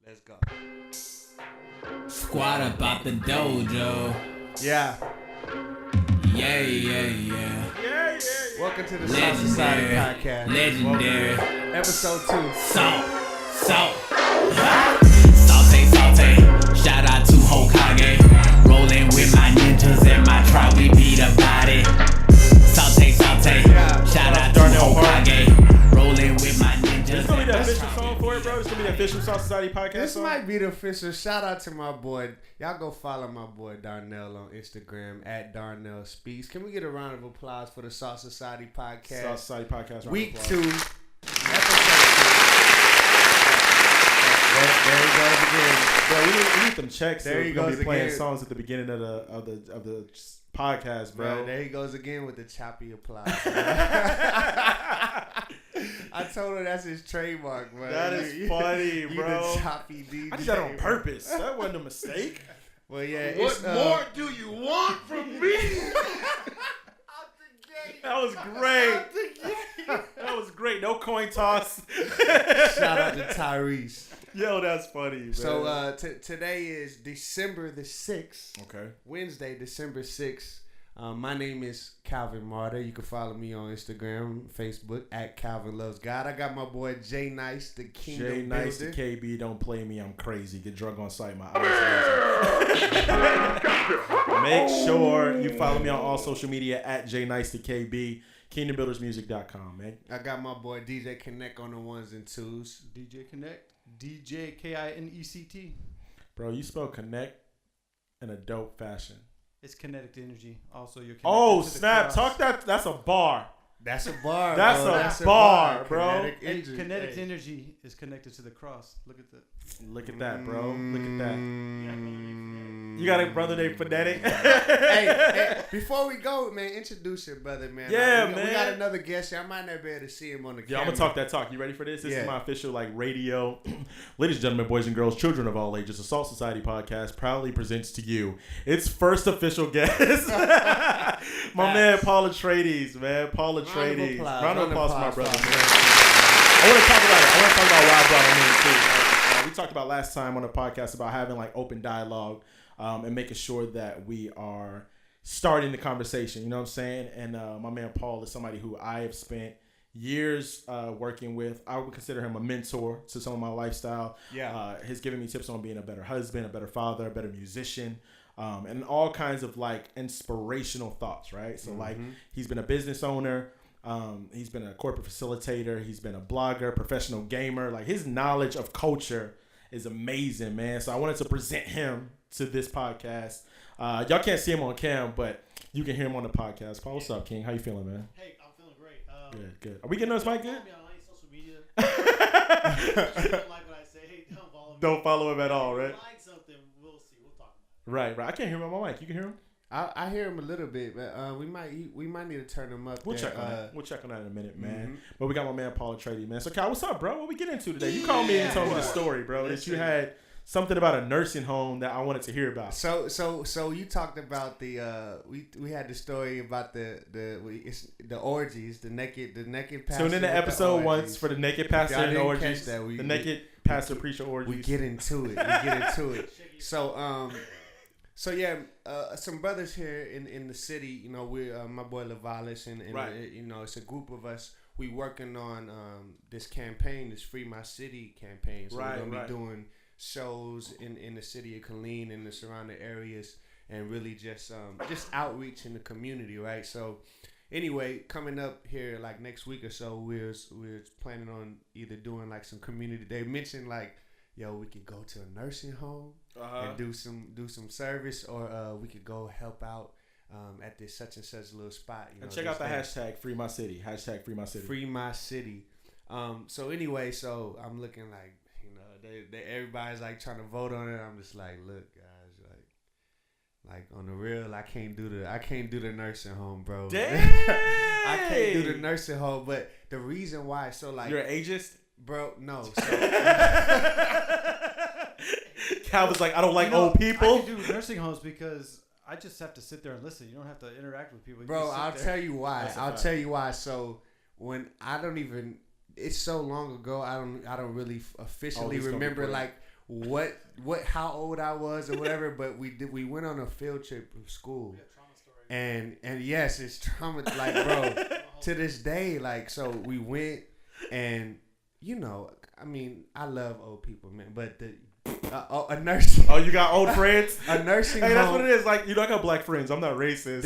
Let's go. Squad up out the dojo. Yeah. Yeah. Welcome to the S.A.L.T Society podcast. Legendary. Episode 2. Salt. Saute. Shout out to Hokage. Rolling with my ninjas and my tribe. We beat a body. Saute. Shout out to Hokage. Rolling with my ninjas. It's gonna be the official song for it, bro. It's gonna be the official S.A.L.T Society podcast. This song. might be the official. Shout out to my boy. Y'all go follow my boy Darnell on Instagram at Darnell Speaks. Can we get a round of applause for the S.A.L.T Society podcast? S.A.L.T Society podcast. Week 2. Episode 2. There he goes again. Bro, we need them checks. There he We're gonna goes be playing again. songs at the beginning of the podcast, bro. There he goes again with the choppy applause. I told her that's his trademark, man. That is funny, bro. The choppy DJ. I did that on purpose. That wasn't a mistake. Well, yeah. What more do you want from me? That was great. That was great. No coin toss. Shout out to Tyrese. Yo, that's funny, man. So today is December the 6th. Okay. Wednesday, December 6th. My name is Calvin Martyr. You can follow me on Instagram, Facebook at Calvin Loves God. I got my boy Jay Nice, the Kingdom Jay Nice, the Builder. KB, don't play me. I'm crazy. Get drunk on sight. My eyes. Make sure you follow me on all social media at Jay Nice, the KB. KingdomBuildersMusic.com, man. I got my boy DJ Kinect on the ones and twos. DJ Kinect. DJ Kinect. Bro, you spell connect in a dope fashion. It's kinetic energy. Also, you're connected Oh, to the snap. cross. Talk that. That's a bar. That's a bar. That's bro. a That's bar, bro. Kinetic And energy. kinetic Hey. energy is connected to the cross. Look at that. Look at that, bro. Look at that. Mm. You got a brother named Phonetic? hey, before we go, man, introduce your brother, man. Yeah, we man. got another guest here. I might not be able to see him on the Yeah, camera. I'm gonna talk that talk. You ready for this? This Yeah. is my official radio. Ladies and gentlemen, boys and girls, children of all ages, the S.A.L.T Society podcast proudly presents to you its first official guest, my man Paul Atreides, man. Paul Atreides. Round of applause for my brother, man. I want to talk about it. I want to talk about why I brought him in too. We talked about last time on the podcast about having open dialogue and making sure that we are starting the conversation. You know what I'm saying? And my man Paul is somebody who I have spent years working with. I would consider him a mentor to some of my lifestyle. Yeah. He's given me tips on being a better husband, a better father, a better musician, and all kinds of inspirational thoughts, right? So he's been a business owner. He's been a corporate facilitator. He's been a blogger, professional gamer. His knowledge of culture is amazing, man. So I wanted to present him to this podcast. Y'all can't see him on cam, but you can hear him on the podcast. Paul, what's up, King? How you feeling, man? Hey, I'm feeling great. Good. Are we getting us mic good? Follow me on any social media. If you don't like what I say, hey, don't follow me. Don't follow him at all, If right? you like something, we'll see. We'll talk about it. Right. I can't hear him on my mic. You can hear him? I hear him a little bit, but we might need to turn him up. We'll there. check on that. We'll check on that in a minute, man. Mhm. But we got my man Paul Atreides, man. So, Kyle, what's up, bro? What we get into today? You called me and told me the story, bro. That you had something about a nursing home that I wanted to hear about. So you talked about the we had the story about the orgies, the naked pastor. Tune in to with the episode once orgies. for the naked pastor Y'all and didn't orgies. catch that. The naked pastor preacher orgies. We get into it. So yeah, some brothers here in the city. You know, we my boy Lavalis and Right. it's a group of us. We working on this campaign, this Free My City campaign. So we're gonna be doing shows in the city of Killeen and the surrounding areas, and really just outreach in the community, right? So anyway, coming up here next week or so, we're planning on either doing some community. They mentioned yo, we could go to a nursing home and do some service, or we could go help out at this such and such little spot. And check out the hashtag Free My City. Hashtag Free My City. Free My City. So anyway, I'm looking they everybody's trying to vote on it. I'm just look, guys, on the real, I can't do the nursing home, bro. Dang! I can't do the nursing home, but the reason why, You're an ageist? bro, no. So, Calvin's I don't like You know, old people. I can do nursing homes because I just have to sit there and listen. You don't have to interact with people. You bro, just sit I'll there. tell you why. That's a I'll fact. tell you why. So when I don't even, it's so long ago. I don't really officially Always gonna be remember great. how old I was or whatever, but we went on a field trip from school. And yes, it's trauma, like, bro, to this day, like, so we went, and you know, I mean, I love old people, man, but a nursing. Oh, you got old friends? A nursing hey, home. that's what it is. Like, you know, I got black friends. I'm not racist.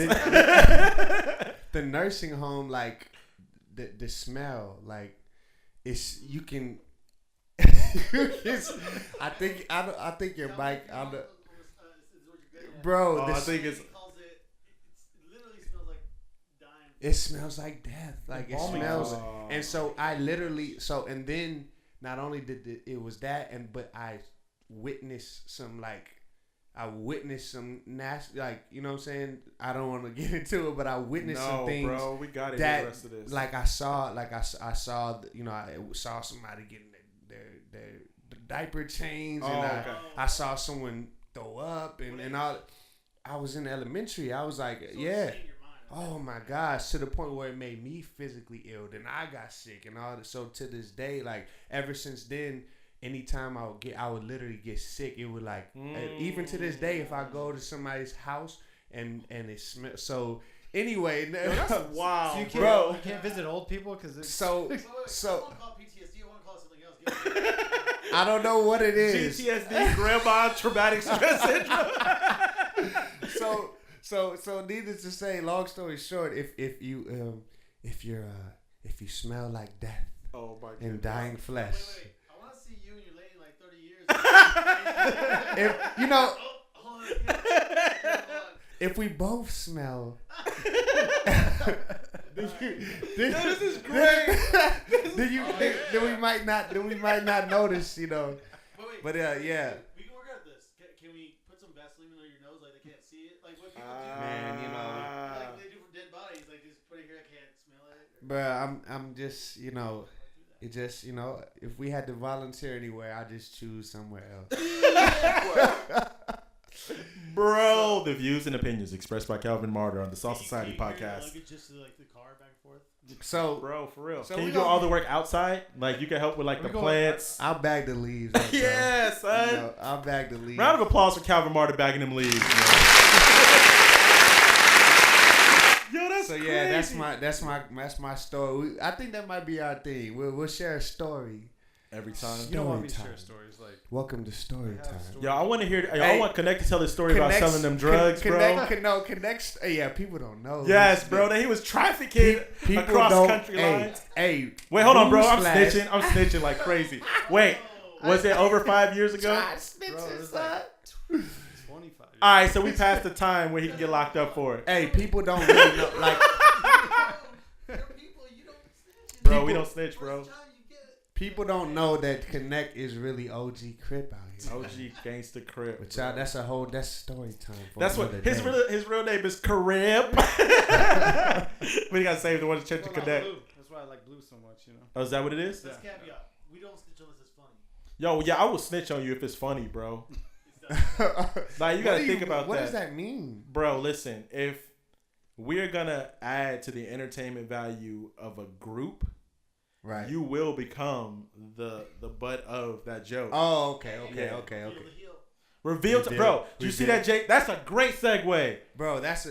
The nursing home, like, the smell, like, it's, you can, I think your mic, bro, I think it's. It smells like death. Like, it smells. And so I literally, and then not only did it was that, but I witnessed some nasty, like, you know what I'm saying? I don't want to get into it, but I witnessed some things. No, bro, we got to get the rest of this. Like, I saw, you know, I saw somebody getting their diaper changed, and I saw someone throw up and all. I was in elementary. I was like, yeah. Oh my gosh, to the point where it made me physically ill. Then I got sick and all that. So to this day, like, ever since then, anytime I would literally get sick. It would, like, even to this day, if I go to somebody's house and it smells. So anyway, that's wild, so bro. You can't visit old people because it's so. I want to call it PTSD. I want to call it something else. I don't know what it is. PTSD, grandma traumatic stress syndrome. So needless to say, long story short, if you smell like death and dying flesh, wait. I want to see you and your lady in like 30 years. if you know, Hold on. if we both smell, This is great. then we might not notice, you know. But yeah. We can work out this. Can we put some Vaseline under your nose, like they can't see it? Like what people do, man, you know, like they do for dead bodies, like just put it here, I can't smell it. Bruh, I'm just, you know, it just, you know, if we had to volunteer anywhere, I just choose somewhere else. Bro, the views and opinions expressed by Calvin Martyr on the S.A.L.T Society podcast. Just to, like, the car back and forth. So, bro, for real. So can you do all the work outside? Like, you can help with, like, the plants. I'll bag the leaves. Up, yeah, son. You know, I'll bag the leaves. Round of applause for Calvin Martyr bagging them leaves. Yo, that's so yeah, crazy. that's my story. I think that might be our thing. We'll share a story every time. You don't want me to share stories like. Welcome to story time. Yo, I want to hear. I want Kinect to tell his story about selling them drugs, bro. Kinect. Yeah, people don't know. Yes, bro. That he was trafficking across country lines. Hey, wait, hold on, bro. I'm snitching like crazy. Wait, was it over 5 years ago? Bro, it was like 25 years. All right, so we passed the time where he can get locked up for it. Hey, people don't really know. Like, bro, we don't snitch, bro. People don't know that Kinect is really OG Crip out here. OG Gangsta Crip. But y'all, that's story time. That's what his real name is. Crip. We gotta save the one to change to Kinect. That's why I like blue so much, you know. Oh, is that what it is? Let's caveat. We don't snitch unless it's funny. Yo, yeah, I will snitch on you if it's funny, bro. Like, you gotta think about that. What does that mean, bro? Listen, if we're gonna add to the entertainment value of a group. Right, you will become the butt of that joke. Oh, okay. Reveal to bro. Did you see that, Jake? That's a great segue, bro. That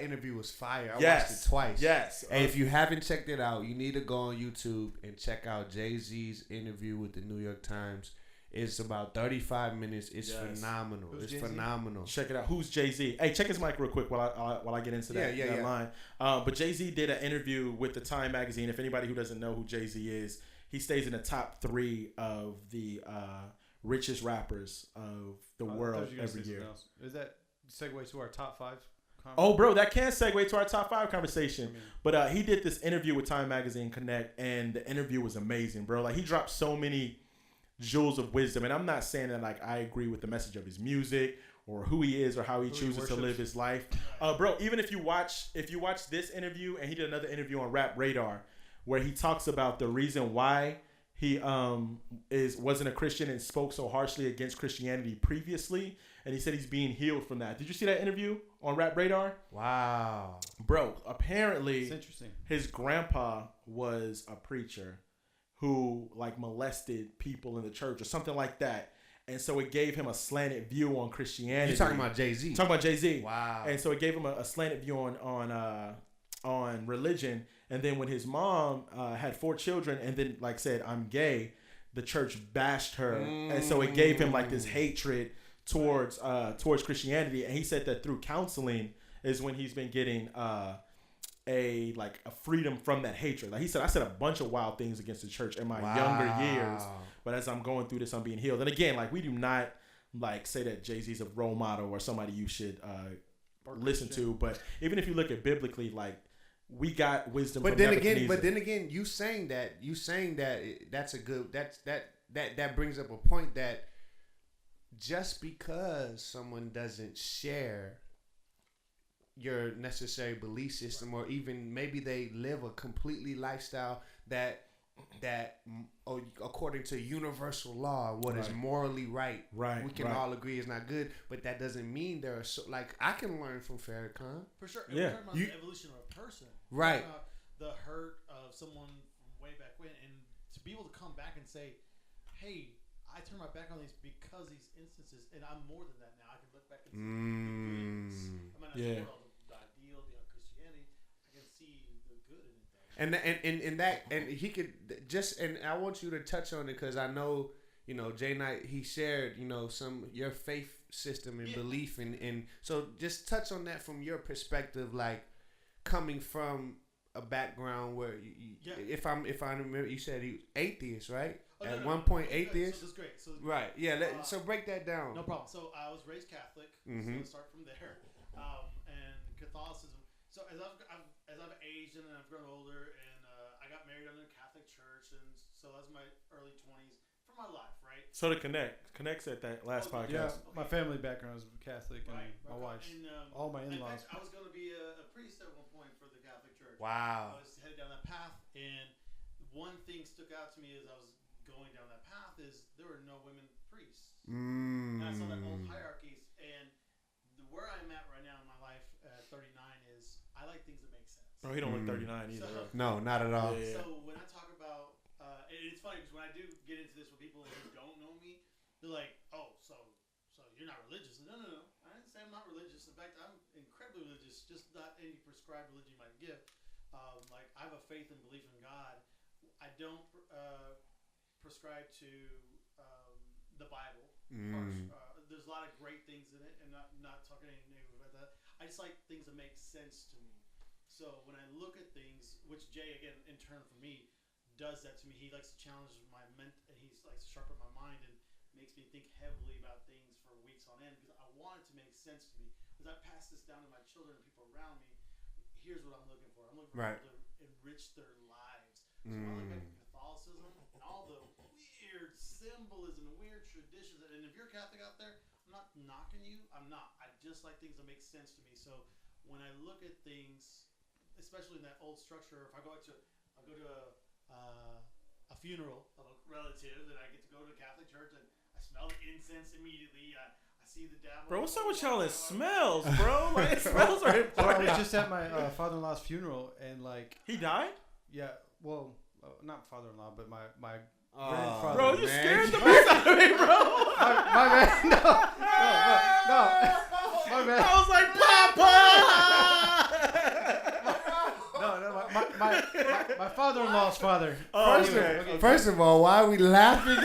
interview was fire. I watched it twice. Yes. Hey, if you haven't checked it out, you need to go on YouTube and check out Jay-Z's interview with the New York Times. It's about 35 minutes. It's phenomenal. It's Jay-Z? Phenomenal. Check it out. Who's Jay-Z? Hey, check his mic real quick while I get into that line. But Jay-Z did an interview with the Time magazine. If anybody who doesn't know who Jay-Z is, he stays in the top 3 of the richest rappers of the world every year. Is that segue to our top 5? Oh, bro, that can segue to our top 5 conversation. But he did this interview with Time magazine Kinect, and the interview was amazing, bro. Like, he dropped so many jewels of wisdom, and I'm not saying that like I agree with the message of his music or who he is or how he chooses to live his life, bro. Even if you watch this interview, and he did another interview on Rap Radar where he talks about the reason why he wasn't a Christian and spoke so harshly against Christianity previously, and he said he's being healed from that. Did you see that interview on Rap Radar? Wow, bro. Apparently, it's interesting. His grandpa was a preacher who like molested people in the church or something like that. And so it gave him a slanted view on Christianity. You talking about Jay-Z? Talking about Jay-Z. Wow. And so it gave him a slanted view on religion. And then when his mom had 4 children and then like said, I'm gay, the church bashed her. And so it gave him like this hatred towards Christianity. And he said that through counseling is when he's been getting a freedom from that hatred. Like he said, I said a bunch of wild things against the church in my younger years, but as I'm going through this, I'm being healed. And again, like we do not like say that Jay-Z's a role model or somebody you should listen to. But even if you look at biblically, like we got wisdom. But then again, you saying that that's a good that brings up a point that just because someone doesn't share your necessary belief system, or even maybe they live a completely lifestyle that according to universal law, what is morally right, we can all agree is not good, but that doesn't mean there are like I can learn from Farrakhan for sure. Yeah, we're talking about the evolution of a person, right? The hurt of someone from way back when, and to be able to come back and say, "Hey, I turned my back on these because these instances, and I'm more than that now. I can look back and see the goodness. I mean, that's the ideal beyond Christianity. I can see the good in it, though. And he could just, and I want you to touch on it because I know, you know, Jay Knight, he shared, you know, your faith system and belief, and so just touch on that from your perspective, like coming from a background where if I remember, you said he was atheist, right? At one point, atheist. So that's great. So, right. Yeah. So break that down. No problem. So I was raised Catholic. So let's start from there. And Catholicism. So as I've aged and I've grown older, and I got married under the Catholic Church, and so that was my early 20s for my life, right? So to Connect said that last podcast. Yeah, my family background is Catholic, and my wife's, all my in-laws. In fact, I was going to be a priest at one point for the Catholic Church. Wow. I was headed down that path, and one thing stuck out to me as I was going down that path is there were no women priests. And I saw that old hierarchies, and where I'm at right now in my life at 39 is I like things that make sense. Bro, he don't look 39 either. So, no, not at all. Yeah. So when I talk about, it's funny because when I do get into this with people who don't know me, they're like, "Oh, so you're not religious?" No. I didn't say I'm not religious. In fact, I'm incredibly religious, just not any prescribed religion you might give. Like I have a faith and belief in God. I don't prescribe to the Bible. There's a lot of great things in it, and not talking anything negative about that. I just like things that make sense to me. So when I look at things, which Jay again in turn for me does that to me, he likes to challenge my and he likes to sharpen my mind and makes me think heavily about things for weeks on end because I want it to make sense to me. As I pass this down to my children and people around me, here's what I'm looking for. I'm looking for people to enrich their lives. So when I look at Catholicism and all the weird symbolism and weird traditions, and if you're a Catholic out there, I'm not knocking you. I'm not. I just like things that make sense to me. So when I look at things, especially in that old structure, if I go to a funeral of a relative, and I get to go to a Catholic church, and I smell the incense immediately. I see the devil. Bro, what's up with y'all? It smells, bro. Like smells are important. So I was just at my father-in-law's funeral, and like he died. Yeah, well, not father-in-law, but my grandfather. Bro, you scared the mess out of me, bro. my man, no, my man. I was like, Papa. My father-in-law's father. First of all, why are we laughing?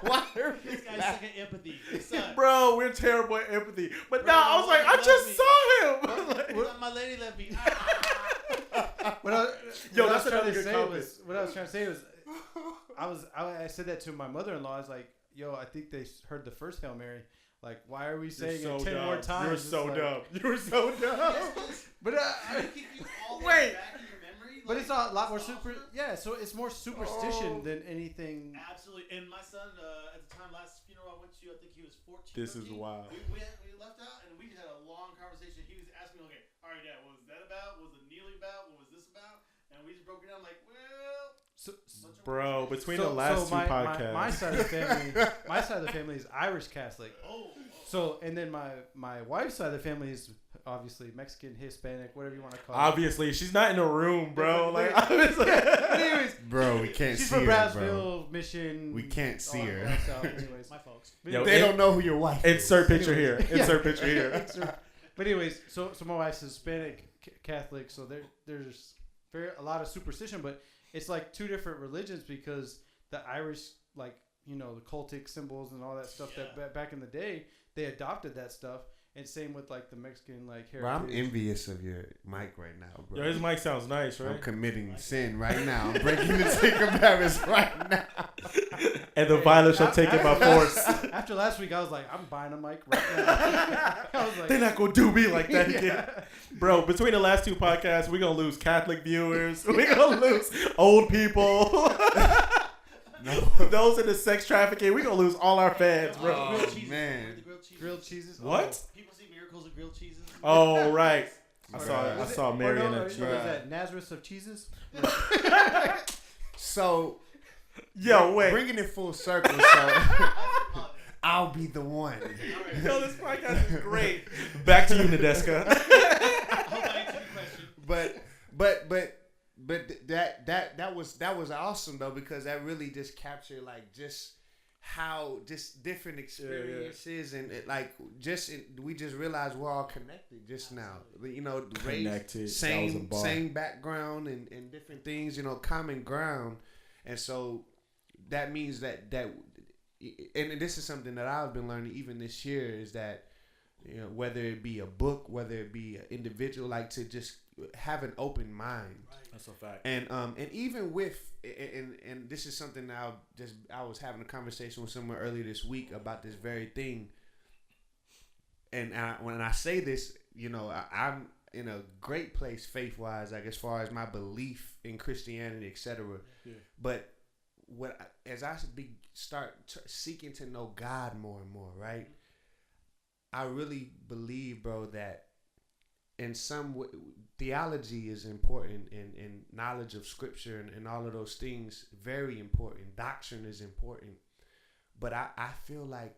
Why are we This guy's stuck in empathy. Bro, we're terrible at empathy. But now I was like, I just saw him. My lady left me. What I was trying to say was, I said that to my mother-in-law. I was like, yo, I think they heard the first Hail Mary. Like, why are we saying it 10 more times? You're so dumb. You're so dumb. But wait. But it's a lot more so it's more superstition than anything. Absolutely. And my son, at the time, last funeral I went to, I think he was 14. This 13. is wild. We left out, and we just had a long conversation. He was asking me, okay, all right, Dad, what was that about? What was the kneeling about? What was this about? And we just broke it down like, well... Bro, between the last two podcasts. My side of the family is Irish Catholic. So, and then my wife's side of the family is obviously Mexican, Hispanic, whatever you want to call it. Obviously, she's not in the room, bro. Like, obviously. Anyways, bro, we can't she's see from her, Brownsville, bro. Mission. We can't see her. Anyways, My folks. Yo, They don't know who your wife is. Insert picture Anyways, here. Insert picture here. But anyways, so my wife's Hispanic Catholic, so there's a lot of superstition, but it's like two different religions because the Irish, like, you know, the cultic symbols and all that stuff that back in the day, they adopted that stuff. And same with like the Mexican like heritage. Bro, I'm envious of your mic right now, bro. Yo, his mic sounds nice, right? I'm committing sin right now. I'm breaking the Ten Commandments right now. And the violence shall take it by force. After last week, I was like, I'm buying a mic right now. I was like, They're not going to do me like that again. Bro, between the last two podcasts, we're going to lose Catholic viewers. We're going to lose old people. No. Those in the sex trafficking, we're going to lose all our fans, bro. Oh, Grilled cheeses. man. The grilled cheeses. grilled cheeses. What? People see miracles of grilled cheeses. Oh, right. I Bruh. saw Mary in What it. is that? Nazareth of cheeses? So, Yo, wait. bringing it full circle, so I'll be the one. Yo, this podcast is great. Back to you, Nadeska. I hope I answered your question. But that was awesome though, because that really just captured like just how just different experiences and it, like we just realized we're all connected just now. You know, Connected. same background and different things. You know, common ground, and so that means that and this is something that I've been learning even this year is that, you know, whether it be a book, whether it be an individual, like to just have an open mind. That's a fact. And even with and this is something I was having a conversation with someone earlier this week about this very thing. And when I say this, you know, I'm in a great place faith wise, like as far as my belief in Christianity, etc. Yeah. But as I start seeking to know God more and more, right? I really believe, bro, that in some way, theology is important and knowledge of scripture and all of those things, very important. Doctrine is important. But I feel like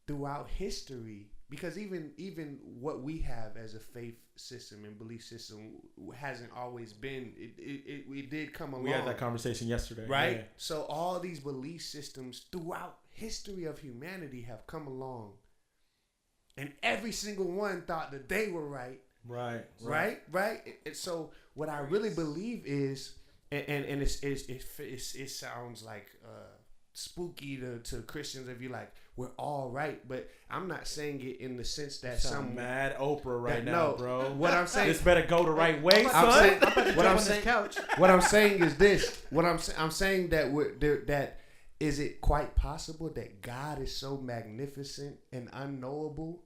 throughout history, because even what we have as a faith system and belief system hasn't always been, it did come along. We had that conversation yesterday. Right? Yeah. So all these belief systems throughout history of humanity have come along. And every single one thought that they were right. Right. And so what I really believe is, and it sounds like spooky to Christians if you're like, we're all right, but I'm not saying it in the sense that some mad Oprah now, bro. What I'm saying, this better go the right way, son. What I'm saying is this. I'm saying that is it quite possible that God is so magnificent and unknowable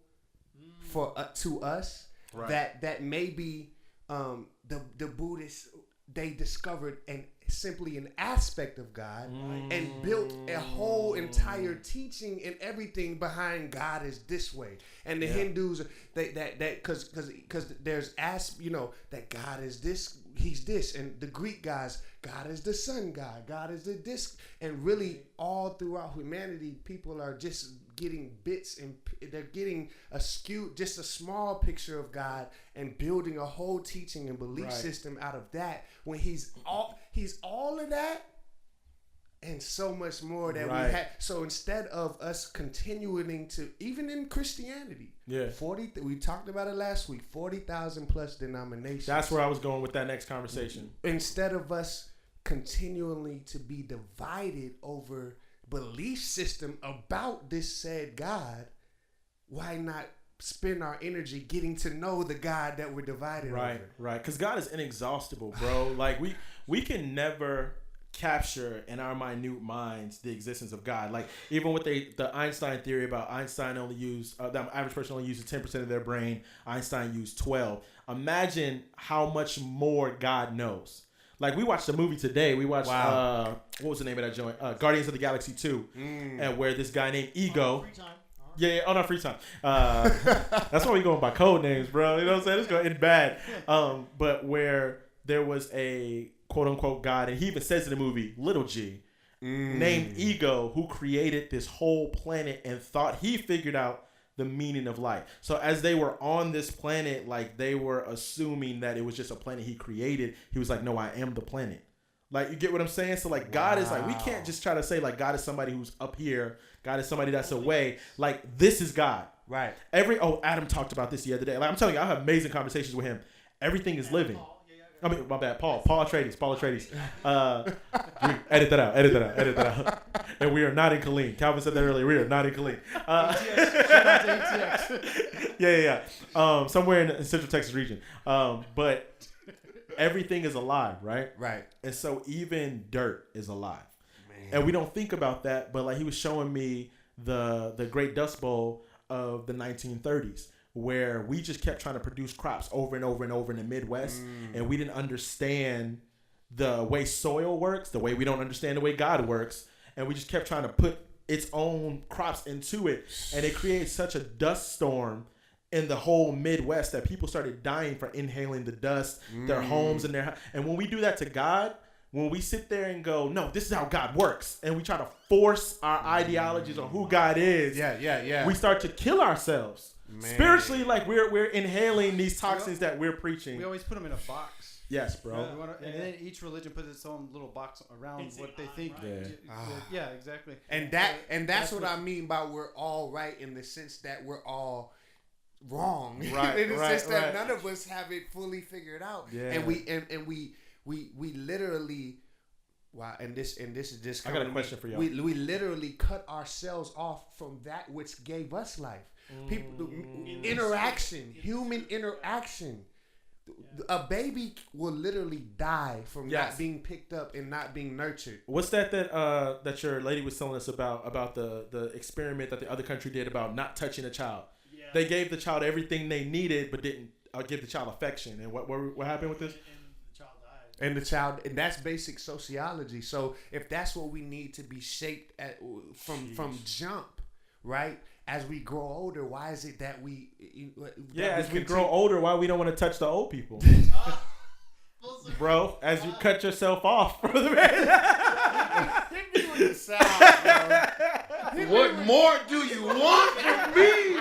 for to us that maybe the Buddhists, they discovered simply an aspect of God and built a whole entire teaching and everything behind God is this way. And the Hindus, because there's that God is this, he's this, and the Greek guys, God is the sun god, God is the this, and really all throughout humanity, people are just getting bits and they're getting just a small picture of God and building a whole teaching and belief system out of that, when he's all of that and so much more that we have. So instead of us continuing to, even in Christianity, 40, we talked about it last week, 40,000 plus denominations. That's where I was going with that next conversation. Instead of us continually to be divided over belief system about this said God, why not spend our energy getting to know the God that we're divided over? Right. Because God is inexhaustible, bro. Like we can never capture in our minute minds the existence of God. Like even with the Einstein theory about Einstein only used the average person only uses 10% of their brain. Einstein used 12. Imagine how much more God knows. Like we watched a movie today. We watched what was the name of that joint? Guardians of the Galaxy 2, and where this guy named Ego. Free time. Yeah, on our free time. That's why we going by code names, bro. You know what I'm saying? It's going in bad. But where there was a quote unquote God, and he even says in the movie, little G, named Ego, who created this whole planet and thought he figured out the meaning of life. So as they were on this planet, like they were assuming that it was just a planet he created. He was like, no, I am the planet. Like, you get what I'm saying? So like God is like, we can't just try to say like God is somebody who's up here. God is somebody that's away. Like, this is God. Right. Adam talked about this the other day. Like, I'm telling you, I have amazing conversations with him. Everything is living. I mean, my bad. Paul Atreides. Edit that out. And we are not in Killeen. Calvin said that earlier. We are not in Killeen. Yeah. Somewhere in the Central Texas region. But everything is alive, right? Right. And so even dirt is alive. Man. And we don't think about that, but like he was showing me the Great Dust Bowl of the 1930s, where we just kept trying to produce crops over and over and over in the Midwest, and we didn't understand the way soil works, the way we don't understand the way God works, and we just kept trying to put its own crops into it, and it created such a dust storm in the whole Midwest that people started dying for inhaling the dust, their homes and and when we do that to God, when we sit there and go, no, this is how God works, and we try to force our ideologies on who God is, we start to kill ourselves. Man. Spiritually, like we're inhaling these toxins that we're preaching. We always put them in a box. Yes, bro. And then each religion puts its own little box around what they think. Right? Yeah, exactly. And that's what I mean by we're all right, in the sense that we're all wrong. Right. In the sense that none of us have it fully figured out. Yeah. And we literally, wow, and this is just, I got a question for y'all. We literally cut ourselves off from that which gave us life. People, interaction, human interaction. A baby will literally die from not being picked up and not being nurtured. What's that your lady was telling us about the experiment that the other country did about not touching a child? Yeah. They gave the child everything they needed, but didn't give the child affection. And what happened with this? And that's basic sociology. So if that's what we need to be shaped from jump, right? As we grow older, why is it that we? As we grow older, why we don't want to touch the old people, bro? As you cut yourself off for the What more do you want from me?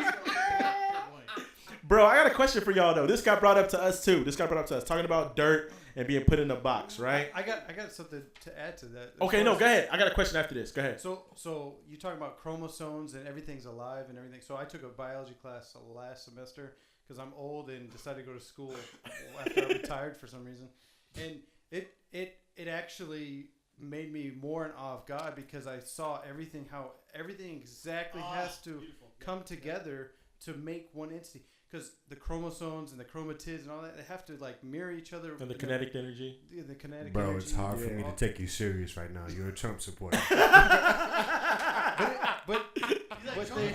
Bro, I got a question for y'all though. This got brought up to us too. Talking about dirt and being put in a box, right? I got something to add to that. Okay, go ahead. I got a question after this. Go ahead. So you talking about chromosomes and everything's alive and everything. So I took a biology class last semester because I'm old and decided to go to school after I retired for some reason, and it actually made me more in awe of God because I saw how everything exactly has to come together to make one entity. Because the chromosomes and the chromatids and all that, they have to like mirror each other. And the kinetic energy. Yeah, the kinetic energy. Bro, it's hard for me to take you serious right now. You're a Trump supporter. but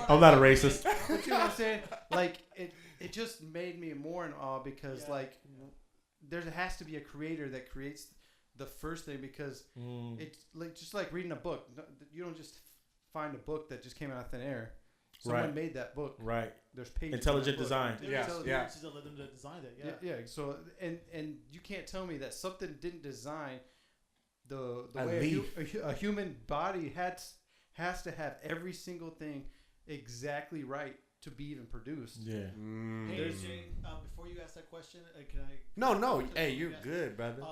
I'm not a racist. But you know what I'm saying? Like it just made me more in awe because like there has to be a creator that creates the first thing, because it's like just like reading a book. You don't just find a book that just came out of thin air. Someone made that book. Right. There's pages. Intelligent design. Yeah. To let them design that. Yeah. So and you can't tell me that something didn't design the way a human body has to have every single thing exactly right to be even produced. Yeah. Hey, Jay, before you ask that question, can I? No. Hey, you're good, brother.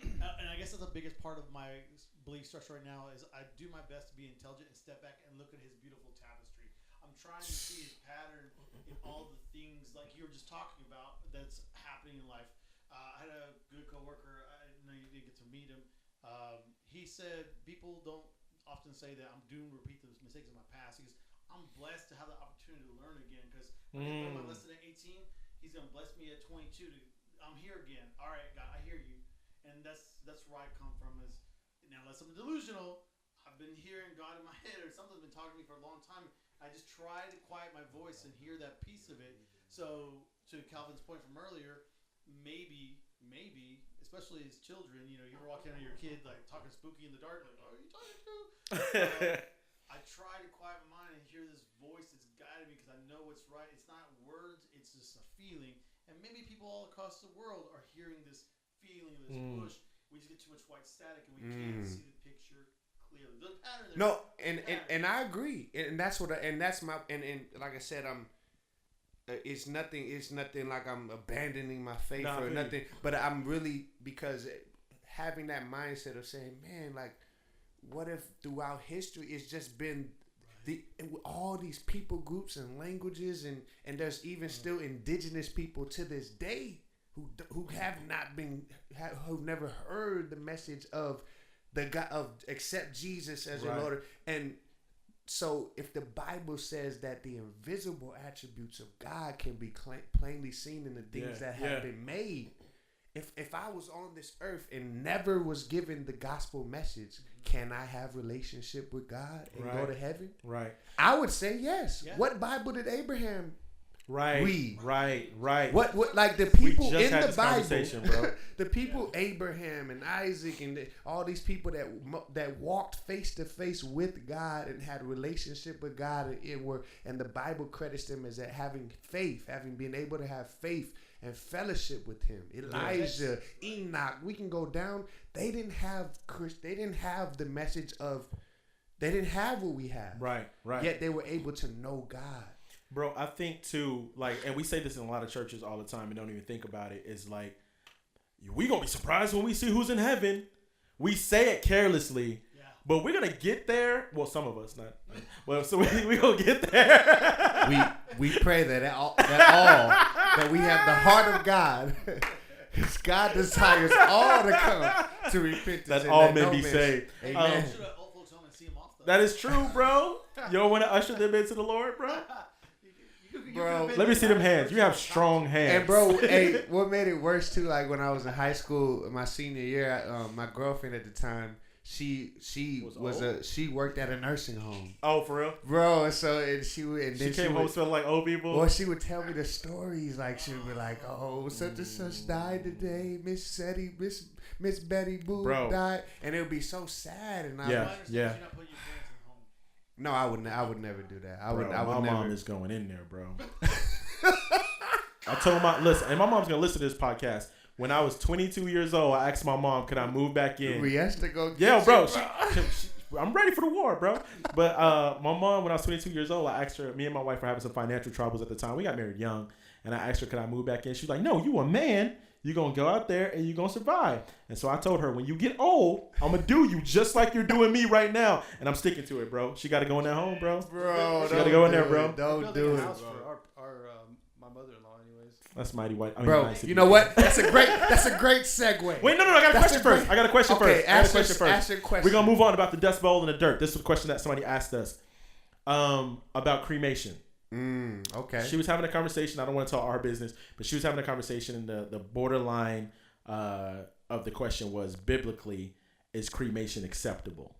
And I guess that's the biggest part of my belief structure right now is I do my best to be intelligent and step back and look at his beautiful tapestry. I'm trying to see his pattern in all the things like you were just talking about that's happening in life. I had a good coworker. I know you didn't get to meet him. He said people don't often say that I'm doomed to repeat the mistakes of my past. He goes, I'm blessed to have the opportunity to learn again, because when I lesson at 18, he's gonna bless me at 22. I'm here again. All right, God, I hear you, and that's where I come from. Is now unless I'm delusional, I've been hearing God in my head, or something's been talking to me for a long time. I just try to quiet my voice and hear that piece of it. So to Calvin's point from earlier, maybe, especially as children, you ever walk in on your kid like talking spooky in the dark, like, oh, are you talking to? I try to quiet my mind and hear this voice that's guiding me, because I know what's right. It's not words, it's just a feeling. And maybe people all across the world are hearing this feeling, this push. We just get too much white static and we can't see the picture clearly. There's a pattern there. No, and I agree, and that's what, and that's my, and like I said, it's nothing like I'm abandoning my faith or nothing, but I'm really, because having that mindset of saying, man, like, what if throughout history it's just been all these people groups and languages, and there's even still indigenous people to this day who have not been, who've never heard the message of the God, of accept Jesus as your Lord. And so if the Bible says that the invisible attributes of God can be plainly seen in the things that have been made, if I was on this earth and never was given the gospel message, can I have relationship with God and go to heaven? Right. I would say yes. Yeah. What Bible did Abraham read? Right. What like the people in the Bible, bro. The people Abraham and Isaac and all these people that walked face to face with God and had a relationship with God, and the Bible credits them as having faith, having been able to have faith and fellowship with him. Elijah, Enoch, we can go down. They didn't have the message of, they didn't have what we have. Right. Yet they were able to know God. Bro, I think too, like, and we say this in a lot of churches all the time and don't even think about it, is like, we gonna be surprised when we see who's in heaven. We say it carelessly, but we're gonna get there. Well, some of us not. Well, so we gonna get there. we pray that we have the heart of God. God desires all to come to repentance. That all men be saved. Amen. That is true, bro. You don't want to usher them into the Lord, bro? Bro, let me see them hands. You have strong hands. And bro, hey, what made it worse too? Like when I was in high school, my senior year, my girlfriend at the time, she worked at a nursing home. Oh, for real, bro. And so she came home smelling like old people. Well, she would tell me the stories. Like she would be like, "Oh, such and such died today. Miss Betty Boo died," and it would be so sad. And yeah. No, I would never do that. My mom is going in there, bro. I told listen, and my mom's gonna listen to this podcast. When I was 22 years old, I asked my mom, "Could I move back in?" We asked to go. Yeah, bro. I'm ready for the war, bro. But my mom, when I was 22 years old, I asked her. Me and my wife were having some financial troubles at the time. We got married young, and I asked her, "Could I move back in?" She's like, "No, you a man. You're going to go out there and you're going to survive." And so I told her, when you get old, I'm going to do you just like you're doing me right now. And I'm sticking to it, bro. She got to go in that home, bro. She got to go in there, bro. Don't do it. For my mother-in-law, anyways. That's mighty white. Bro, nice. You know what? That's a great segue. Wait, no. I got a question first. Ask your question. We're going to move on about the dust bowl and the dirt. This is a question that somebody asked us about cremation. Okay. She was having a conversation. I don't want to tell our business, but she was having a conversation, and the borderline of the question was, biblically, is cremation acceptable?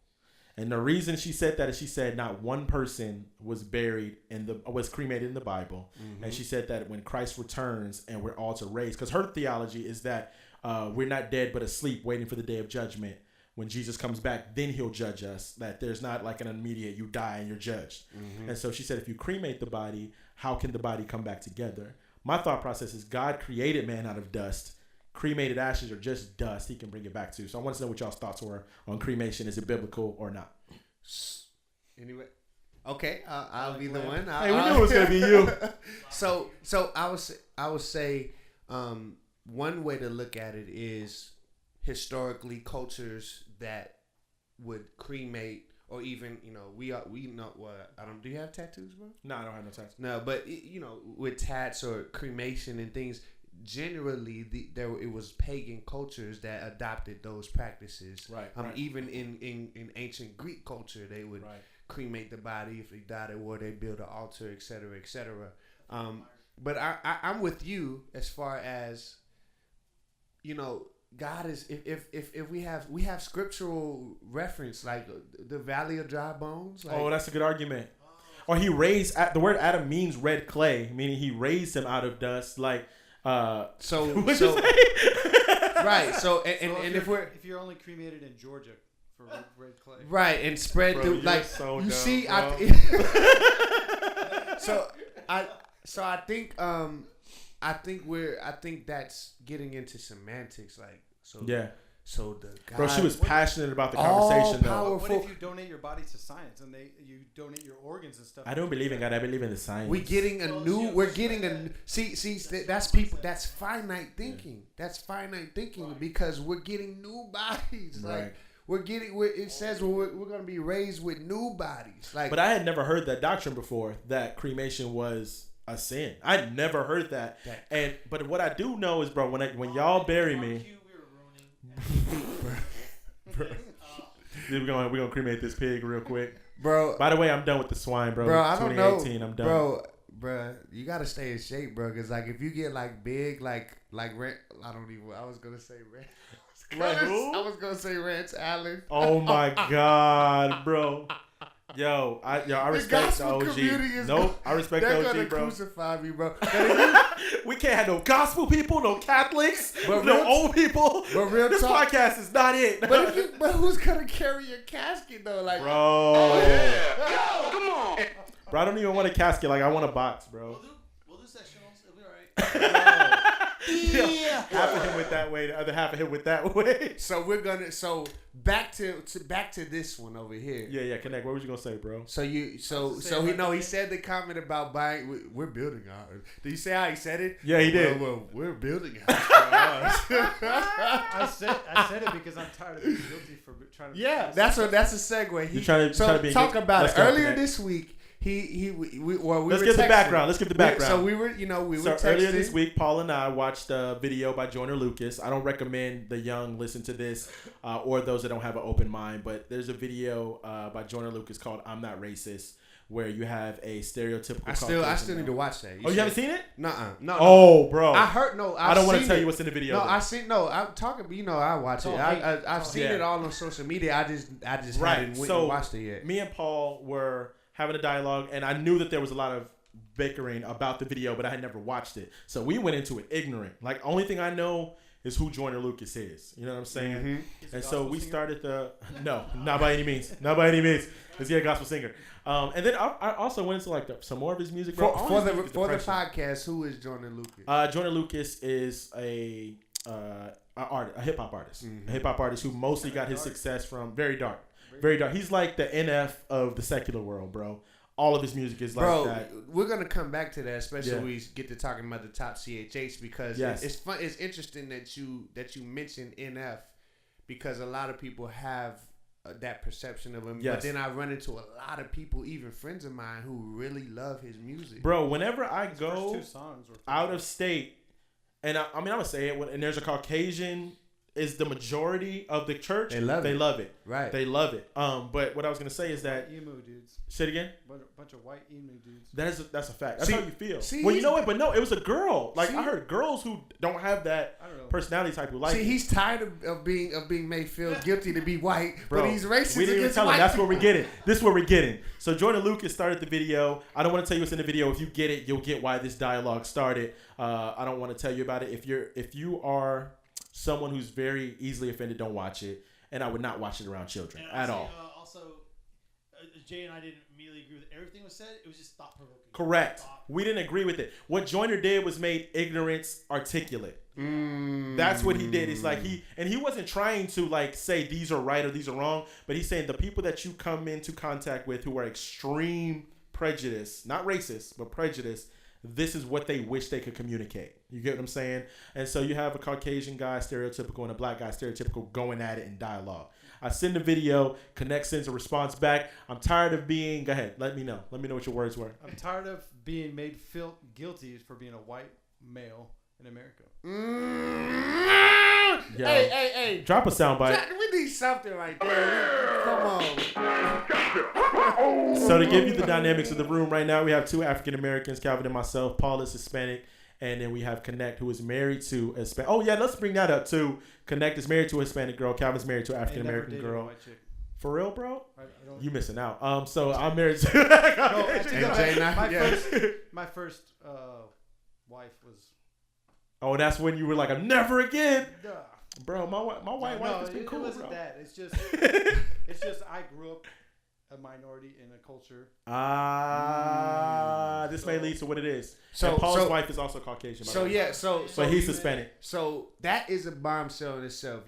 And the reason she said that is she said not one person was cremated in the Bible, and she said that when Christ returns and we're all to raise, because her theology is that we're not dead but asleep, waiting for the day of judgment. When Jesus comes back, then he'll judge us. That there's not like an immediate, you die and you're judged. And so she said, if you cremate the body, how can the body come back together? My thought process is God created man out of dust. Cremated ashes are just dust. He can bring it back to. So I want to know what y'all's thoughts were on cremation. Is it biblical or not? Anyway, okay, I'll be the one. Hey, we knew it was gonna be you. So I would say one way to look at it is historically cultures that would cremate, or even we know what I don't. Do you have tattoos, bro? No, I don't have no tattoos. No, but with tats or cremation and things, generally it was pagan cultures that adopted those practices. Right. Even in ancient Greek culture, they would cremate the body. If they died at war, they build an altar, etc., etc. But I'm with you as far as God is, if we have scriptural reference, like the Valley of Dry Bones. Like, that's a good argument. Or he raised, the word Adam means red clay, meaning he raised him out of dust. Like, right. So and if you're only cremated in Georgia for red clay, right, and spread through, like, so you dumb, see, I think that's getting into semantics, like, so. Yeah. So the guy, bro, she was passionate about the conversation though. What if you donate your body to science and you donate your organs and stuff? I don't believe in God. I believe in the science. We're getting that's people. That's finite thinking. That's finite thinking because we're getting new bodies. Right. Like it says we're going to be raised with new bodies. Like, but I had never heard that doctrine before. That cremation was a sin. I'd never heard that. But what I do know is, bro, when y'all bury me. We're gonna cremate this pig real quick, bro. By the way, I'm done with the swine, bro. Bro, I don't know, 2018, I'm done, bro. You gotta stay in shape, bro. Cause like if you get like big, like Rent, I don't even. I was gonna say Rent. Like who? I was gonna say Rance Allen. Oh my god, bro. Yo, I respect the OG. Nope, I respect the OG, bro. They're gonna crucify me, bro. We can't have no gospel people, no Catholics, but no old people. But real this talk, podcast is not it. But who's gonna carry your casket though? Like, bro, oh, yeah. Yo, come on. Bro, I don't even want a casket. Like, I want a box, bro. We'll do sectionals. It'll be alright. Yeah. Half of him went that way, the other half of him went that way. So we're gonna back to this one over here. Yeah, Kinect. What was you gonna say, bro? He said the comment about buying. We're building ours. Did you say how he said it? Yeah, he did. Well, we're building ours. I said it because I'm tired of being guilty for trying to. Yeah, that's a segue. You're trying to talk about it. Earlier Kinect. This week. Let's give the background. Let's give the background. So we were texting. Earlier this week, Paul and I watched a video by Joyner Lucas. I don't recommend the young listen to this or those that don't have an open mind, but there's a video by Joyner Lucas called "I'm Not Racist," where you have a stereotypical. I still need to watch that. You haven't seen it? No. Oh, bro. I heard no. I don't want to tell you what's in the video. No, though. I seen no. I'm talking. I watch it. I've seen it all on social media. I just hadn't went and watched it yet. Me and Paul were having a dialogue, and I knew that there was a lot of bickering about the video, but I had never watched it. So we went into it ignorant. Like, only thing I know is who Joyner Lucas is. You know what I'm saying? Mm-hmm. And so we started no, not by any means. Not by any means. Is he a gospel singer? And then I also went into some more of his music. Bro. For the podcast, who is Joyner Lucas? Joyner Lucas is a hip hop artist. Mm-hmm. A hip hop artist who mostly got his success from very dark. Very dark. He's like the NF of the secular world, bro. All of his music is like that. We're gonna come back to that, especially when we get to talking about the top CHH because it's fun. It's interesting that you mentioned NF because a lot of people have that perception of him. Yes. But then I run into a lot of people, even friends of mine, who really love his music. Bro, whenever I go out of state, and I'm gonna say it, and there's a Caucasian. Is the majority of the church? They love it. Right. They love it. But what I was gonna say is that emo dudes. Say it again. A bunch of white emo dudes. That's a fact. That's how you feel. Well, you know what? But no, it was a girl. Like I heard girls who don't have that personality type who like. See, he's tired of being made feel guilty to be white, bro, but he's racist. We didn't even tell him. That's where we're getting. This is where we're getting. So Joyner Lucas started the video. I don't want to tell you what's in the video. If you get it, you'll get why this dialogue started. I don't want to tell you about it. If you are someone who's very easily offended, don't watch it. And I would not watch it around children at all. Jay and I didn't immediately agree with everything was said. It was just thought-provoking. Correct. We didn't agree with it. What Joyner did was made ignorance articulate. That's what he did. It's like he wasn't trying to like say these are right or these are wrong, but he's saying the people that you come into contact with who are extreme prejudice, not racist, but prejudice, this is what they wish they could communicate. You get what I'm saying? And so you have a Caucasian guy stereotypical and a black guy stereotypical going at it in dialogue. I send the video, Kinect sends a response back. I'm tired of being, go ahead, let me know what your words were. I'm tired of being made feel guilty for being a white male in America. Hey. Drop a soundbite. We need something like that. Come on. So to give you the dynamics of the room right now, we have two African Americans, Calvin and myself. Paul is Hispanic. And then we have Kinect, who is married to a Hispanic. Oh, yeah, let's bring that up, too. Kinect is married to a Hispanic girl. Calvin's married to an African-American girl. For real, bro? You missing out. So I'm married to... My first wife was... Oh, that's when you were like, I'm never again. Duh. Bro, my white wife has been cool, bro. It wasn't that. It's just I grew up a minority in a culture. This may lead to what it is. So Paul's wife is also Caucasian. But he's Hispanic. So that is a bombshell in itself.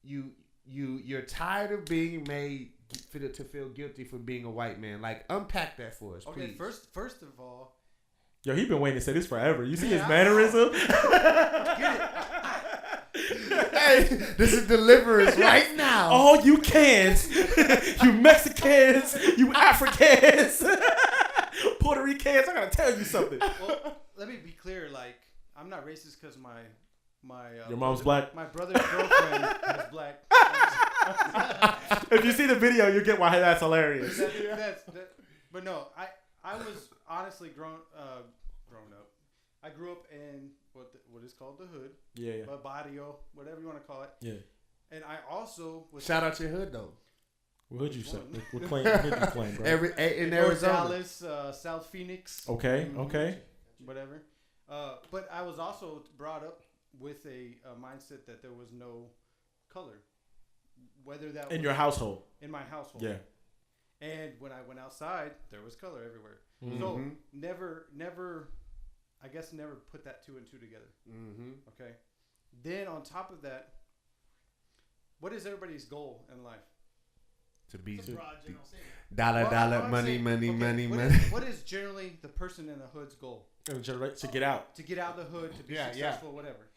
you're tired of being made to feel guilty for being a white man. Like, unpack that for us, Okay, please. first of all, Yo, he been waiting to say this forever. You see his mannerism? Hey, this is deliverance right now. All you cans, you Mexicans, you Africans, Puerto Ricans, I gotta tell you something. well, let me be clear. Like, I'm not racist because my Your mom's black? My brother's girlfriend is black. If you see the video, you get why that's hilarious. But no, I was honestly grown up. I grew up in what is called the hood. Yeah. Barrio, whatever you want to call it. Yeah. And I also was. Shout out to your hood, though. What hood you say? What hood you claim, bro? In Arizona. Dallas, South Phoenix. Okay. Whatever. But I was also brought up with a mindset that there was no color. Whether that in your household. In my household. Yeah. And when I went outside, there was color everywhere. Mm-hmm. So never, I guess never put that two and two together. Mm-hmm. Okay. Then on top of that, what is everybody's goal in life? To be Dollar, money. What is generally the person in the hood's goal? To get out. To get out of the hood, to be successful, whatever.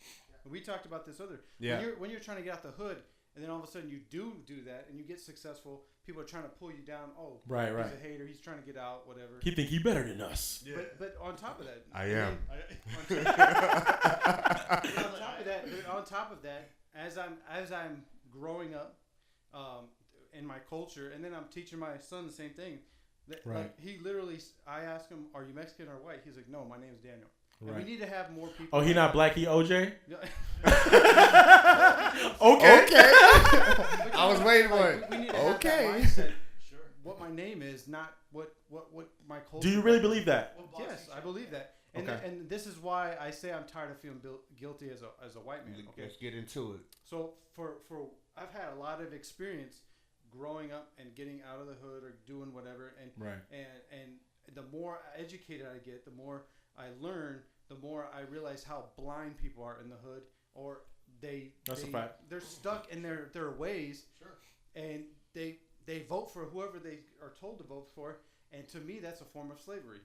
And we talked about this other. Yeah. When you're trying to get out the hood, and then all of a sudden you do that, and you get successful, people are trying to pull you down. Oh, right. He's a hater. He's trying to get out, whatever. He think he better than us. Yeah. But on top of that, I am. On top of that, as I'm growing up, in my culture, and then I'm teaching my son the same thing. Right. Like, he literally, I asked him, "Are you Mexican or white?" He's like, "No, my name is Daniel." Right. And we need to have more people. Oh, he not black. He OJ. Okay. I was waiting for it. We need to have that mindset. Sure. What my name is, not what my culture. Do you really believe that? Yes, I believe that. And and this is why I say I'm tired of feeling guilty as a white man. Okay, let's get into it. So for I've had a lot of experience growing up and getting out of the hood or doing whatever, and the more educated I get, the more I learn, the more I realize how blind people are in the hood, or That's a fact. They're stuck in their ways, and they vote for whoever they are told to vote for, and to me that's a form of slavery.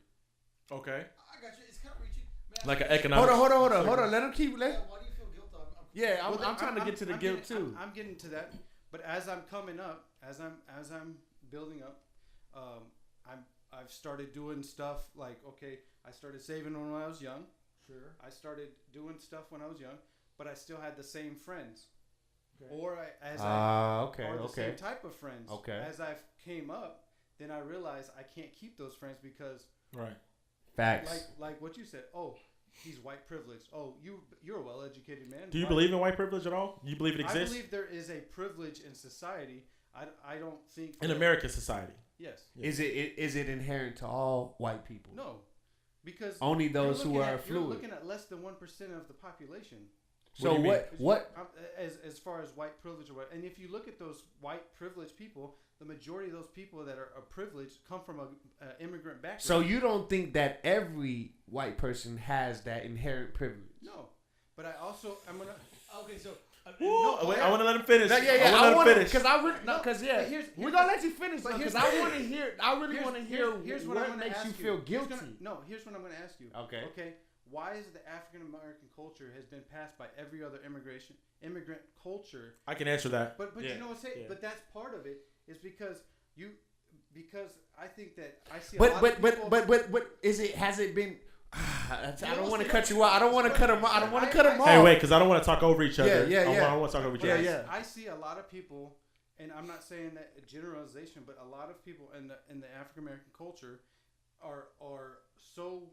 Okay. I got you. It's kind of reaching. Man, like an economic. Hold on. Let him keep. Why do you feel guilty? I'm trying to get to the guilt too. I'm getting to that, but as I'm coming up, as I'm building up, I've started doing stuff like, okay, I started saving when I was young. Sure. I started doing stuff when I was young, but I still had the same friends, or the same type of friends. Okay. As I came up, then I realized I can't keep those friends because Facts. Like what you said. Oh, he's white privileged. Oh, you're a well-educated man. Do you believe in white privilege at all? Do you believe it exists? I believe there is a privilege in society. I don't think in American society. Yes. Is it inherent to all white people? No, because only those who are fluid. You're looking at less than 1% of the population. So what? As far as white privilege or what? And if you look at those white privileged people, the majority of those people that are privileged come from an immigrant background. So you don't think that every white person has that inherent privilege? No, but I'm gonna. Okay, so. Wait, I want to let him finish. I want to finish we're gonna let you finish because I want to hear. I really want to hear what makes you feel guilty. Here's what I'm gonna ask you. Okay. Why is the African American culture has been passed by every other immigrant culture? I can answer that. But you know what's it? But that's part of it is because I think that I see. But has it been? I don't want to cut you out. I don't want to cut him off. Hey, wait, because I don't want to talk over each other. Yeah. I don't want to talk over each other. Yeah. I see a lot of people, and I'm not saying that a generalization, but a lot of people in the African American culture are so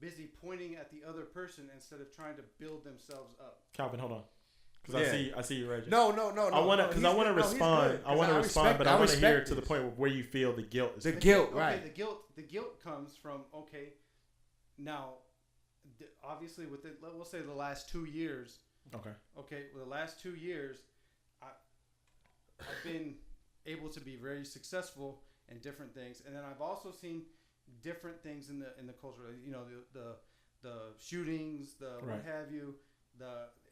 busy pointing at the other person instead of trying to build themselves up. Calvin, hold on. Because I see you, Reggie. No. I want to respond. I want to respond, but I want to hear to the point where you feel the guilt. Right. The guilt comes from now, obviously, we'll say the last 2 years. Okay. Well, the last 2 years, I've been able to be very successful in different things, and then I've also seen different things in the culture. You know, the shootings, what have you.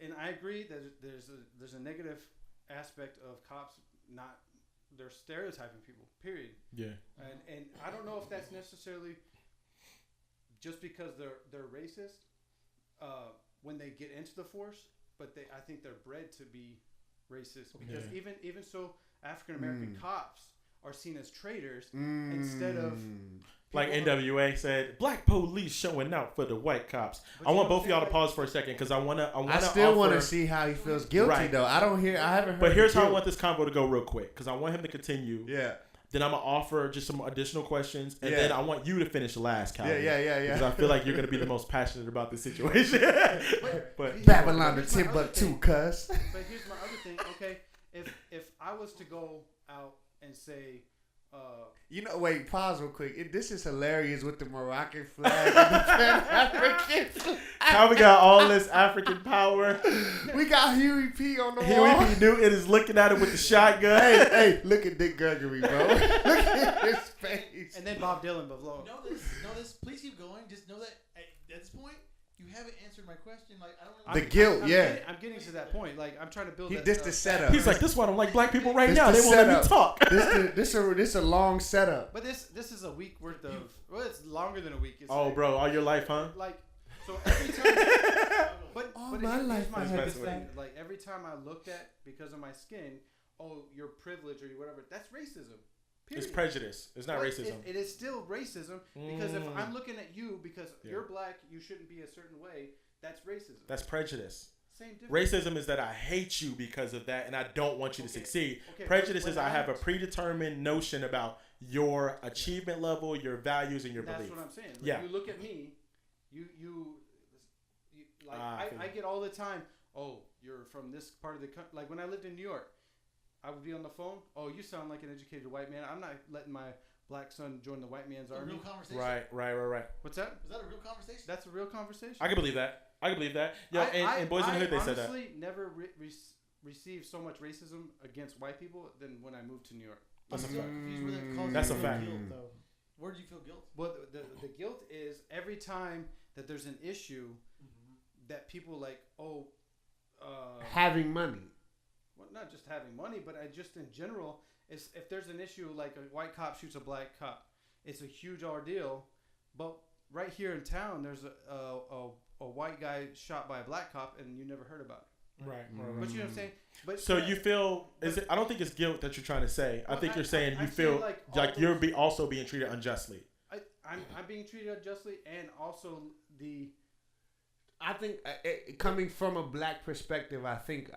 And I agree that there's a negative aspect of cops they're stereotyping people. Period. Yeah. And I don't know if that's necessarily just because they're racist when they get into the force, but I think they're bred to be racist because even so, African American cops are seen as traitors instead of like NWA said, black police showing out for the white cops. I want both of y'all to pause for a second because I still want to see how he feels guilty though. I haven't heard. But here's how I want this convo to go real quick because I want him to continue. Yeah. Then I'm gonna offer just some additional questions, and then I want you to finish last, Calvin. Yeah. Because I feel like you're gonna be the most passionate about this situation. but Babylon to Timbuktu, cuz. But here's my other thing. Okay, if I was to go out and say, wait, pause real quick. This is hilarious with the Moroccan flag and the Pan-African flag. How we got all this African power. We got Huey P on the wall. Huey P. Newton is looking at it with the shotgun. Hey, look at Dick Gregory, bro. Look at his face. And then Bob Dylan below. Know this. Please keep going. Just know that at this point, you haven't answered my question. Like I don't know. The guilt, I'm getting to that point. Like I'm trying to build. This the setup. He's like, this is why I don't like black people right now. They won't let me talk. This a long setup. But this is a week worth of. Well, it's longer than a week. It's bro, all your life, huh? Like, so every time. but my life, my biggest thing. Like every time I looked at because of my skin, you're privileged or whatever. That's racism. Period. It's prejudice. It's not racism. It is still racism because if I'm looking at you because you're black, you shouldn't be a certain way. That's racism. That's prejudice. Same difference. Racism is that I hate you because of that and I don't want you to succeed. Prejudice is I have a predetermined notion about your achievement level, your values, and your beliefs. That's what I'm saying. Like, you look at me, I get all the time, you're from this part of the country. Like when I lived in New York, I would be on the phone. You sound like an educated white man. I'm not letting my black son join the white man's army. Real conversation. Right. What's that? Is that a real conversation? That's a real conversation. I can believe that. Yeah, in Boys in the Hood, they said that. I honestly never received so much racism against white people than when I moved to New York. That's a fact. That's a fact. Where did you feel guilt? Well, the guilt is every time that there's an issue that people like, having money. Well, not just having money, but just in general, if there's an issue like a white cop shoots a black cop, it's a huge ordeal. But right here in town, there's a white guy shot by a black cop, and you never heard about it. Right. But you know what I'm saying? But so you feel I don't think it's guilt that you're trying to say. I think you're saying you feel like you're also being treated unjustly. I'm being treated unjustly, and also I think coming from a black perspective, I think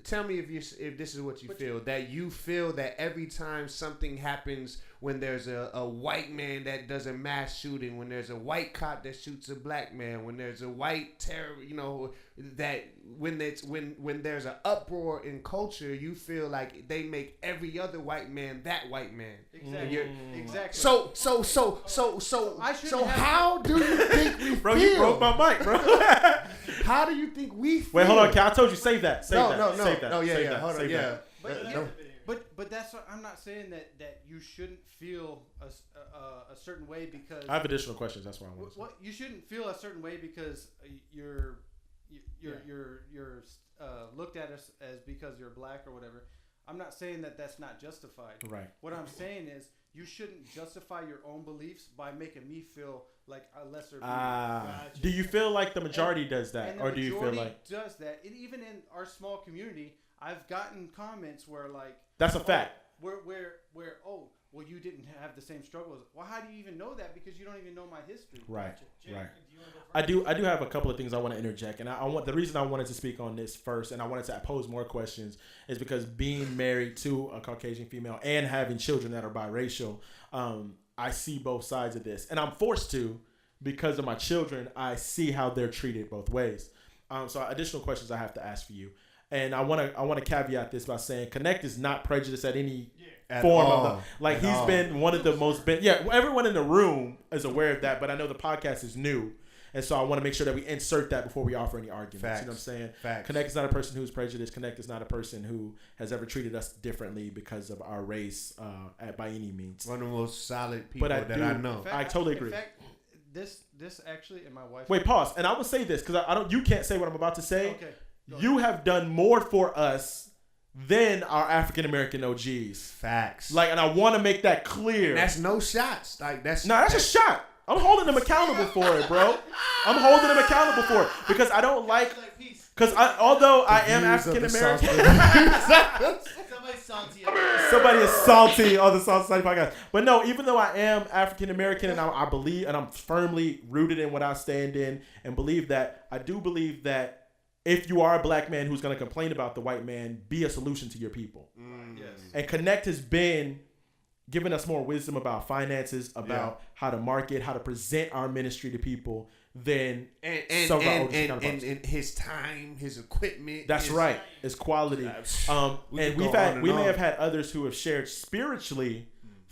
tell me if this is what you feel. That you feel that every time something happens, when there's a white man that does a mass shooting, when there's a white cop that shoots a black man, when there's a white terror, that when there's an uproar in culture, you feel like they make every other white man that white man. Exactly. So how do you think we bro, feel? You broke my mic, bro. How do you think we feel? Wait, hold on, Cal. I told you save that. No. Save that. Oh yeah. Hold on. Yeah. But that's what I'm not saying that you shouldn't feel a certain way because I have additional questions. That's why I want to. What you shouldn't feel a certain way because you're looked at as because you're black or whatever. I'm not saying that that's not justified. Right. What I'm saying is you shouldn't justify your own beliefs by making me feel like a lesser being. Do you feel like the majority does that, or do you feel like does that? And even in our small community, I've gotten comments where like that's a fact. Where well, you didn't have the same struggles. Well, how do you even know that? Because you don't even know my history. Right. I do have a couple of things I want to interject, and the reason I wanted to speak on this first, and I wanted to pose more questions, is because being married to a Caucasian female and having children that are biracial, I see both sides of this, and I'm forced to because of my children. I see how they're treated both ways. So additional questions I have to ask for you. And I want to caveat this by saying Kinect is not prejudiced at any form of he's been one of the most everyone in the room is aware of that, but I know the podcast is new, and so I want to make sure that we insert that before we offer any arguments. Facts. You know what I'm saying? Facts. Kinect is not a person who's prejudiced. Kinect is not a person who has ever treated us differently because of our race by any means. One of the most solid people that I know. I totally agree. In fact, this actually, and my wife. Wait, pause. And I will say this because I don't. You can't say what I'm about to say. Okay. You have done more for us than our African American OGs. Facts. Like, and I want to make that clear. And that's no shots. Like that's a shot. I'm holding them accountable for it, bro. I'm holding them accountable for it because I don't like. Because although I am African American, somebody is salty on the Salt Society podcast. But no, even though I am African American and I believe and I'm firmly rooted in what I stand in and believe that, I do believe that if you are a black man who's going to complain about the white man, be a solution to your people. Yes. And Kinect has been giving us more wisdom about finances, about how to market, how to present our ministry to people than some of our older counterparts. And his time, his equipment. That's right. It's quality. And we may have had others who have shared spiritually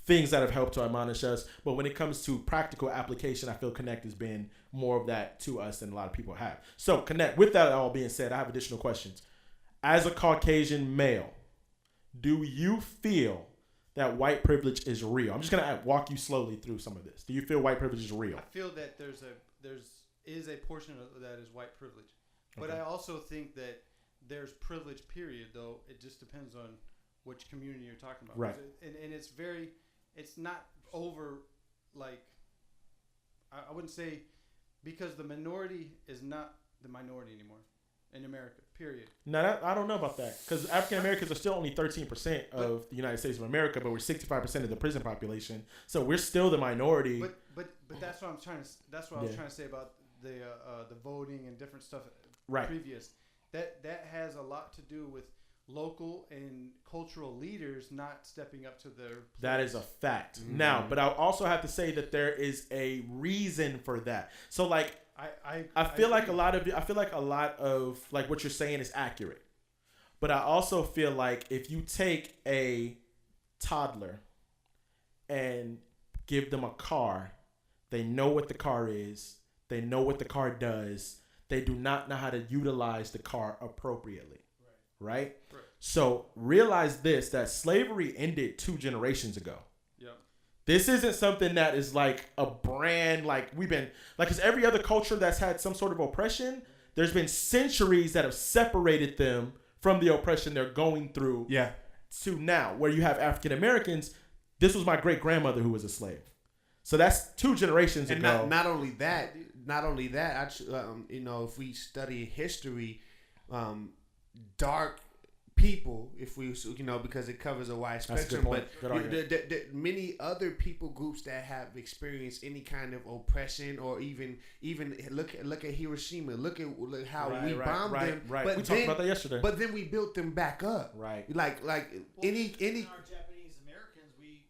things that have helped to admonish us, but when it comes to practical application, I feel Kinect has been more of that to us than a lot of people have. So Kinect, with that all being said, I have additional questions. As a Caucasian male, do you feel that white privilege is real? I'm just gonna walk you slowly through some of this. Do you feel white privilege is real? I feel that there is a portion of that is white privilege, but I also think that there's privilege. Period. Though it just depends on which community you're talking about. Right. And it's not over. Like I wouldn't say because the minority is not the minority anymore in America. Period. No, I don't know about that because African Americans are still only 13% of the United States of America, but we're 65% of the prison population. So we're still the minority. But that's what I'm trying to. That's what I was trying to say about the voting and different stuff. Right. Previous. That has a lot to do with local and cultural leaders not stepping up to their place. That is a fact. Now, but I also have to say that there is a reason for that. So like. I feel like a lot of like what you're saying is accurate, but I also feel like if you take a toddler and give them a car, they know what the car is, they know what the car does, they do not know how to utilize the car appropriately, right? So realize this, that slavery ended 2 generations ago. This isn't something that is like a brand, like we've been, like, because every other culture that's had some sort of oppression, there's been centuries that have separated them from the oppression they're going through to now, where you have African Americans. This was my great grandmother who was a slave. So that's 2 generations ago. And not only that, if we study history, dark people, if we, because it covers a wide spectrum, but many other people groups that have experienced any kind of oppression or even look at Hiroshima, look how we bombed them. Right. But we talked about that yesterday. But then we built them back up. Right. Like any. Our Japanese Americans, we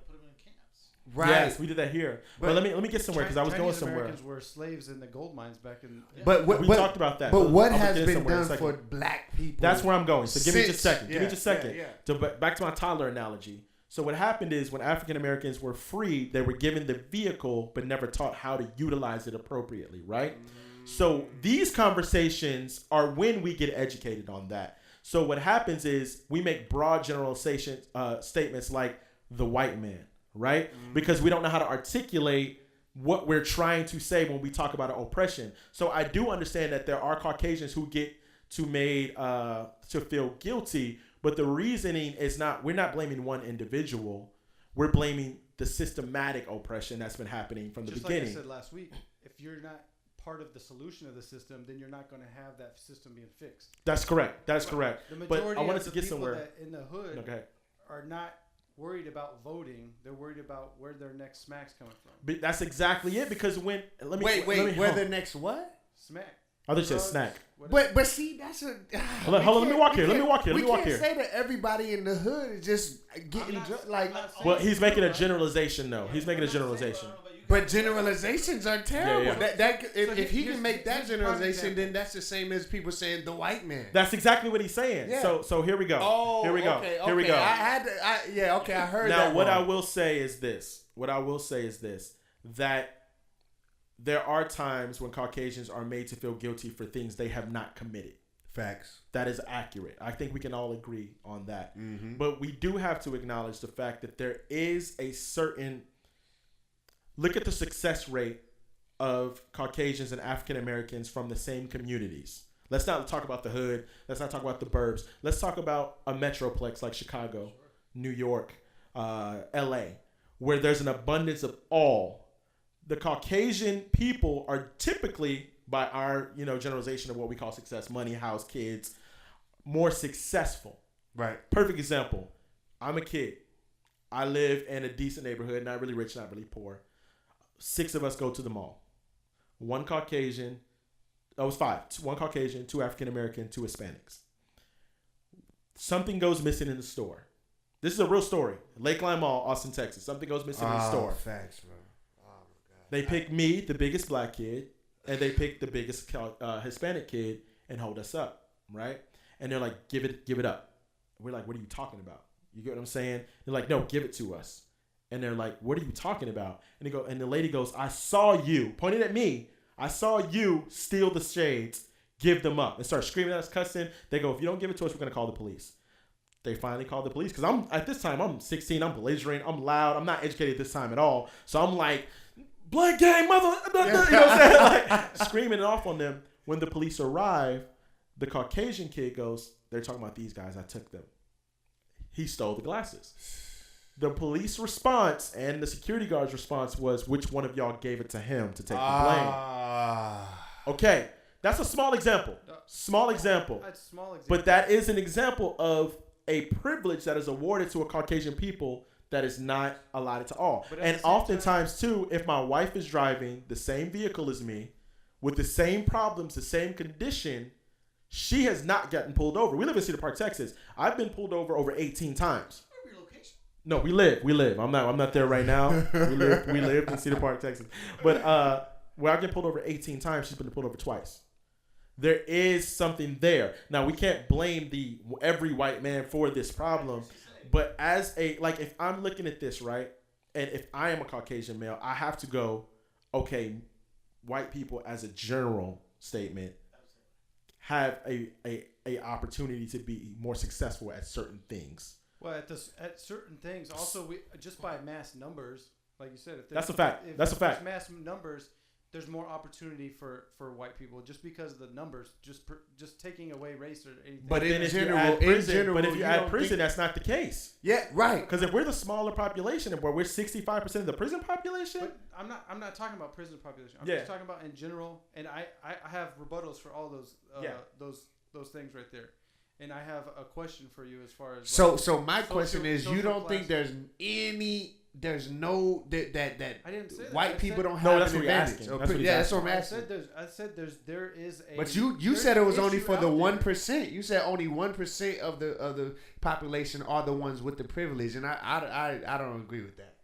put them in camps. Right. Yes, we did that here. But let me get somewhere because I was going somewhere. Americans were slaves in the gold mines back in. But we talked about that. But what has been done for black people? That's where I'm going. So give me just a second. So back to my toddler analogy. So what happened is when African Americans were freed, they were given the vehicle but never taught how to utilize it appropriately, right? So these conversations are when we get educated on that. So what happens is we make broad generalization statements like the white man, right? Because we don't know how to articulate what we're trying to say when we talk about oppression. So I do understand that there are Caucasians who get to feel guilty, but the reasoning is we're not blaming one individual. We're blaming the systematic oppression that's been happening from the beginning. Like I said last week, if you're not part of the solution of the system, then you're not going to have that system being fixed. That's correct. That's correct. The majority but I wanted of to the get people somewhere. that in the hood are not worried about voting. They're worried about where their next smack's coming from. But that's exactly it. Because when where the next what? Smack. I thought you said snack. But see, that's a. Hold on. Let me walk here. We can't say that everybody in the hood is just getting like. Well, he's making a generalization, though. He's making a generalization. But generalizations are terrible. Yeah. If he can make that generalization, then that's the same as people saying the white man. That's exactly what he's saying. Yeah. So here we go. Oh, here we go. Okay, here we go. I heard now, that. Now, what I will say is this. That there are times when Caucasians are made to feel guilty for things they have not committed. Facts. That is accurate. I think we can all agree on that. Mm-hmm. But we do have to acknowledge the fact that there is a certain... Look at the success rate of Caucasians and African Americans from the same communities. Let's not talk about the hood. Let's not talk about the burbs. Let's talk about a metroplex like Chicago, New York, L.A., where there's an abundance of all. The Caucasian people are typically, by our generalization of what we call success, money, house, kids, more successful. Right. Perfect example. I'm a kid. I live in a decent neighborhood, not really rich, not really poor. 6 of us go to the mall. 1 Caucasian. Oh, it was 5. 1 Caucasian, 2 African American, 2 Hispanics. Something goes missing in the store. This is a real story. Lakeline Mall, Austin, Texas. Something goes missing in the store. Facts, bro. Oh my God. They pick me, the biggest black kid, and they pick the biggest Hispanic kid and hold us up, right? And they're like, give it up. We're like, what are you talking about? You get what I'm saying? They're like, no, give it to us. And they're like, what are you talking about? And the lady goes, I saw you, pointed at me. I saw you steal the shades, give them up. And start screaming at us, cussing. They go, if you don't give it to us, we're going to call the police. They finally called the police because at this time, I'm 16, I'm belligerent, I'm loud, I'm not educated this time at all. So I'm like, blood gang, mother, you know what I'm saying? Like, screaming it off on them. When the police arrive, the Caucasian kid goes, they're talking about these guys, I took them. He stole the glasses. The police response and the security guard's response was, which one of y'all gave it to him to take the blame? Okay, that's a small example. Small example. That's a small example. But that is an example of a privilege that is awarded to a Caucasian people that is not allotted to all. And oftentimes, too, if my wife is driving the same vehicle as me, with the same problems, the same condition, she has not gotten pulled over. We live in Cedar Park, Texas. I've been pulled over 18 times. Where's your location? No, we live. I'm not there right now. We live in Cedar Park, Texas. But where I get pulled over 18 times, she's been pulled over twice. There is something there. Now, we can't blame every white man for this problem, but if I'm looking at this, right, and if I am a Caucasian male, I have to go, okay, white people as a general statement have a opportunity to be more successful at certain things. Well, at certain things, also we just by mass numbers, like you said, that's a fact. That's a fact. Mass numbers, there's more opportunity for white people just because of the numbers. Just taking away race or anything. But if you add prison, that's not the case. Yeah, right. Because if we're the smaller population, and where we're 65% of the prison population, but I'm not talking about prison population. I'm just talking about in general. And I have rebuttals for all those things right there. And I have a question for you as far as so my question is, you don't think there's no that I didn't say that. white people don't have an advantage? That's what I'm asking. I said there is a. But you said it was only for the 1%. You said only 1% of the population are the ones with the privilege, and I don't agree with that.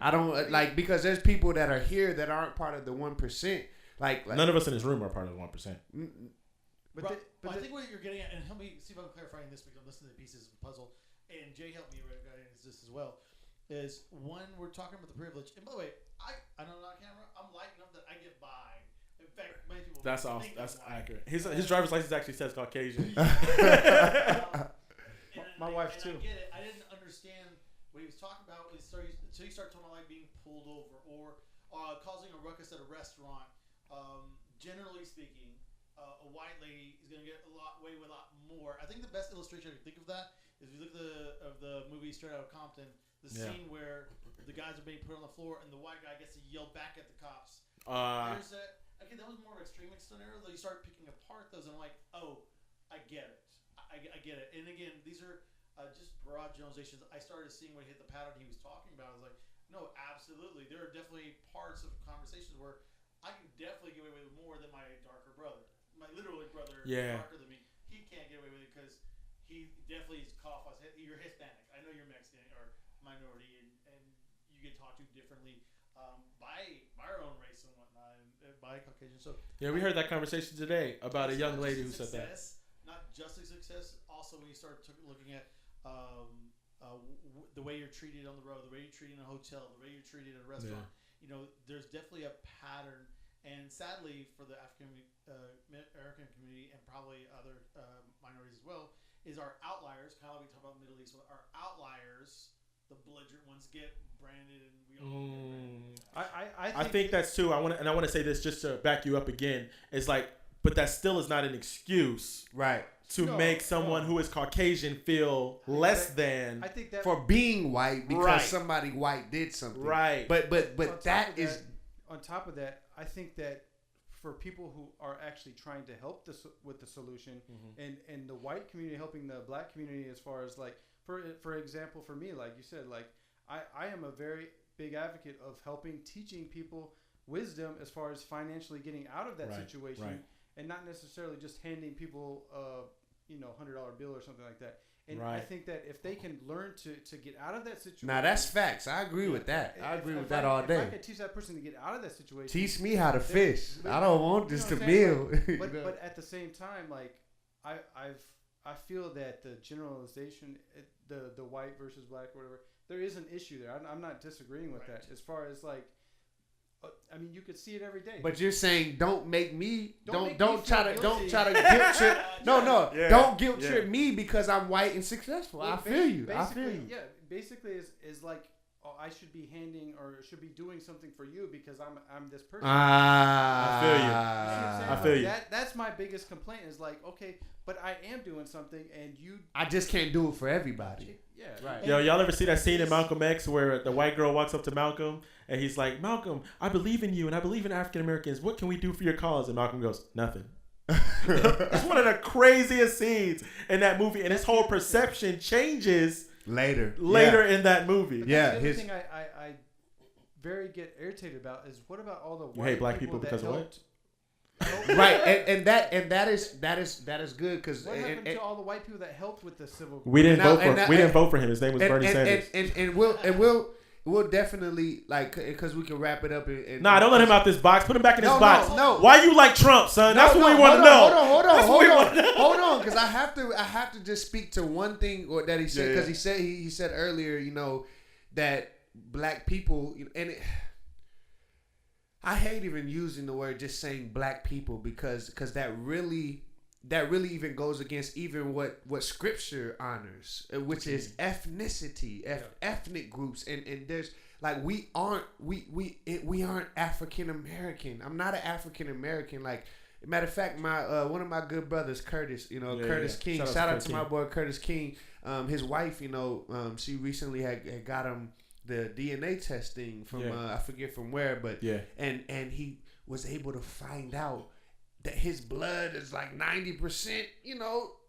I don't because there's people that are here that aren't part of the 1%. Like none of us in this room are part of the 1%. But I think what you're getting at, and help me see if I'm clarifying this because I'm listening to the pieces of the puzzle, and Jay helped me with this as well. Is when we're talking about the privilege, and by the way, I know not camera, I'm light enough that I get by. In fact, many people. That's awesome. That's accurate. His driver's license actually says Caucasian. My wife too. I get it. I didn't understand what he was talking about. So you start talking about like being pulled over or causing a ruckus at a restaurant. Generally speaking, a white lady is going to get away with a lot more. I think the best illustration I can think of that is if you look at the movie Straight Outta Compton, the scene where the guys are being put on the floor and the white guy gets to yell back at the cops. That was more of an extreme scenario. Though you start picking apart those, and I'm like, oh, I get it. I get it. And again, these are just broad generalizations. I started seeing what hit the pattern he was talking about. I was like, no, absolutely. There are definitely parts of conversations where I can definitely get away with more than my darker brother. My literal brother is darker than me. He can't get away with it because he definitely is caught off. You're Hispanic. I know you're Mexican or minority, and you get talked to differently by our own race and whatnot, and by Caucasian. So we heard that conversation today about a young lady who said that. Not just a success. Also, when you start looking at the way you're treated on the road, the way you're treated in a hotel, the way you're treated at a restaurant, there's definitely a pattern. And sadly, for the African American community and probably other minorities as well, is our outliers. Kind of like we talk about Middle East, our outliers, the belligerent ones, get branded, and we all. I think that's too. I want to say this just to back you up again. It's like but that still is not an excuse. Right. To make someone who is Caucasian feel less than. I think that for being white because somebody white did something. Right. But that is. On top of that, I think that for people who are actually trying to help with the solution, and the white community helping the black community, as far as like, for example, for me, like you said, like I am a very big advocate of teaching people wisdom as far as financially getting out of that situation. Right. And not necessarily just handing people $100 bill or something like that. And I think that if they can learn to get out of that situation. Now that's facts. I agree with that. I agree with that all day. If I could teach that person to get out of that situation. Teach me how to fish. I don't want this to build. Like, but at the same time, like I feel that the generalization, the white versus black or whatever, there is an issue there. I'm not disagreeing with that. As far as like. I mean, you could see it every day. But you're saying don't make me don't try to guilt trip. Don't guilt trip me because I'm white and successful. Well, I feel you. Yeah, basically is like I should be handing or should be doing something for you because I'm this person. I feel you. I feel you. That's my biggest complaint is like, okay, but I am doing something and you. I just can't do it for everybody. Yeah, right. Yo, y'all ever see that scene in Malcolm X where the white girl walks up to Malcolm and he's like, Malcolm, I believe in you and I believe in African Americans. What can we do for your cause? And Malcolm goes, nothing. It's one of the craziest scenes in that movie, and his whole perception changes later in that movie. But the other thing I very get irritated about is what about all the white black people because of what? Right, and that is good because what happened to all the white people that helped with the civil? We didn't vote for him. His name was Bernie Sanders. And we'll definitely like because we can wrap it up. Nah, don't let him out this box. Put him back in his box. No. Why you like Trump, son? That's what we want to know. Hold on, because I have to just speak to one thing that he said because he said earlier, that black people and. I hate even using the word just saying black people because that really even goes against even what scripture honors, which is ethnicity, ethnic groups, and there's like we aren't African American. I'm not an African American. Like matter of fact, my one of my good brothers, Curtis, Curtis King. Shout out to my boy Curtis King. His wife, she recently had got him the DNA testing from I forget from where, but and he was able to find out that his blood is like 90%,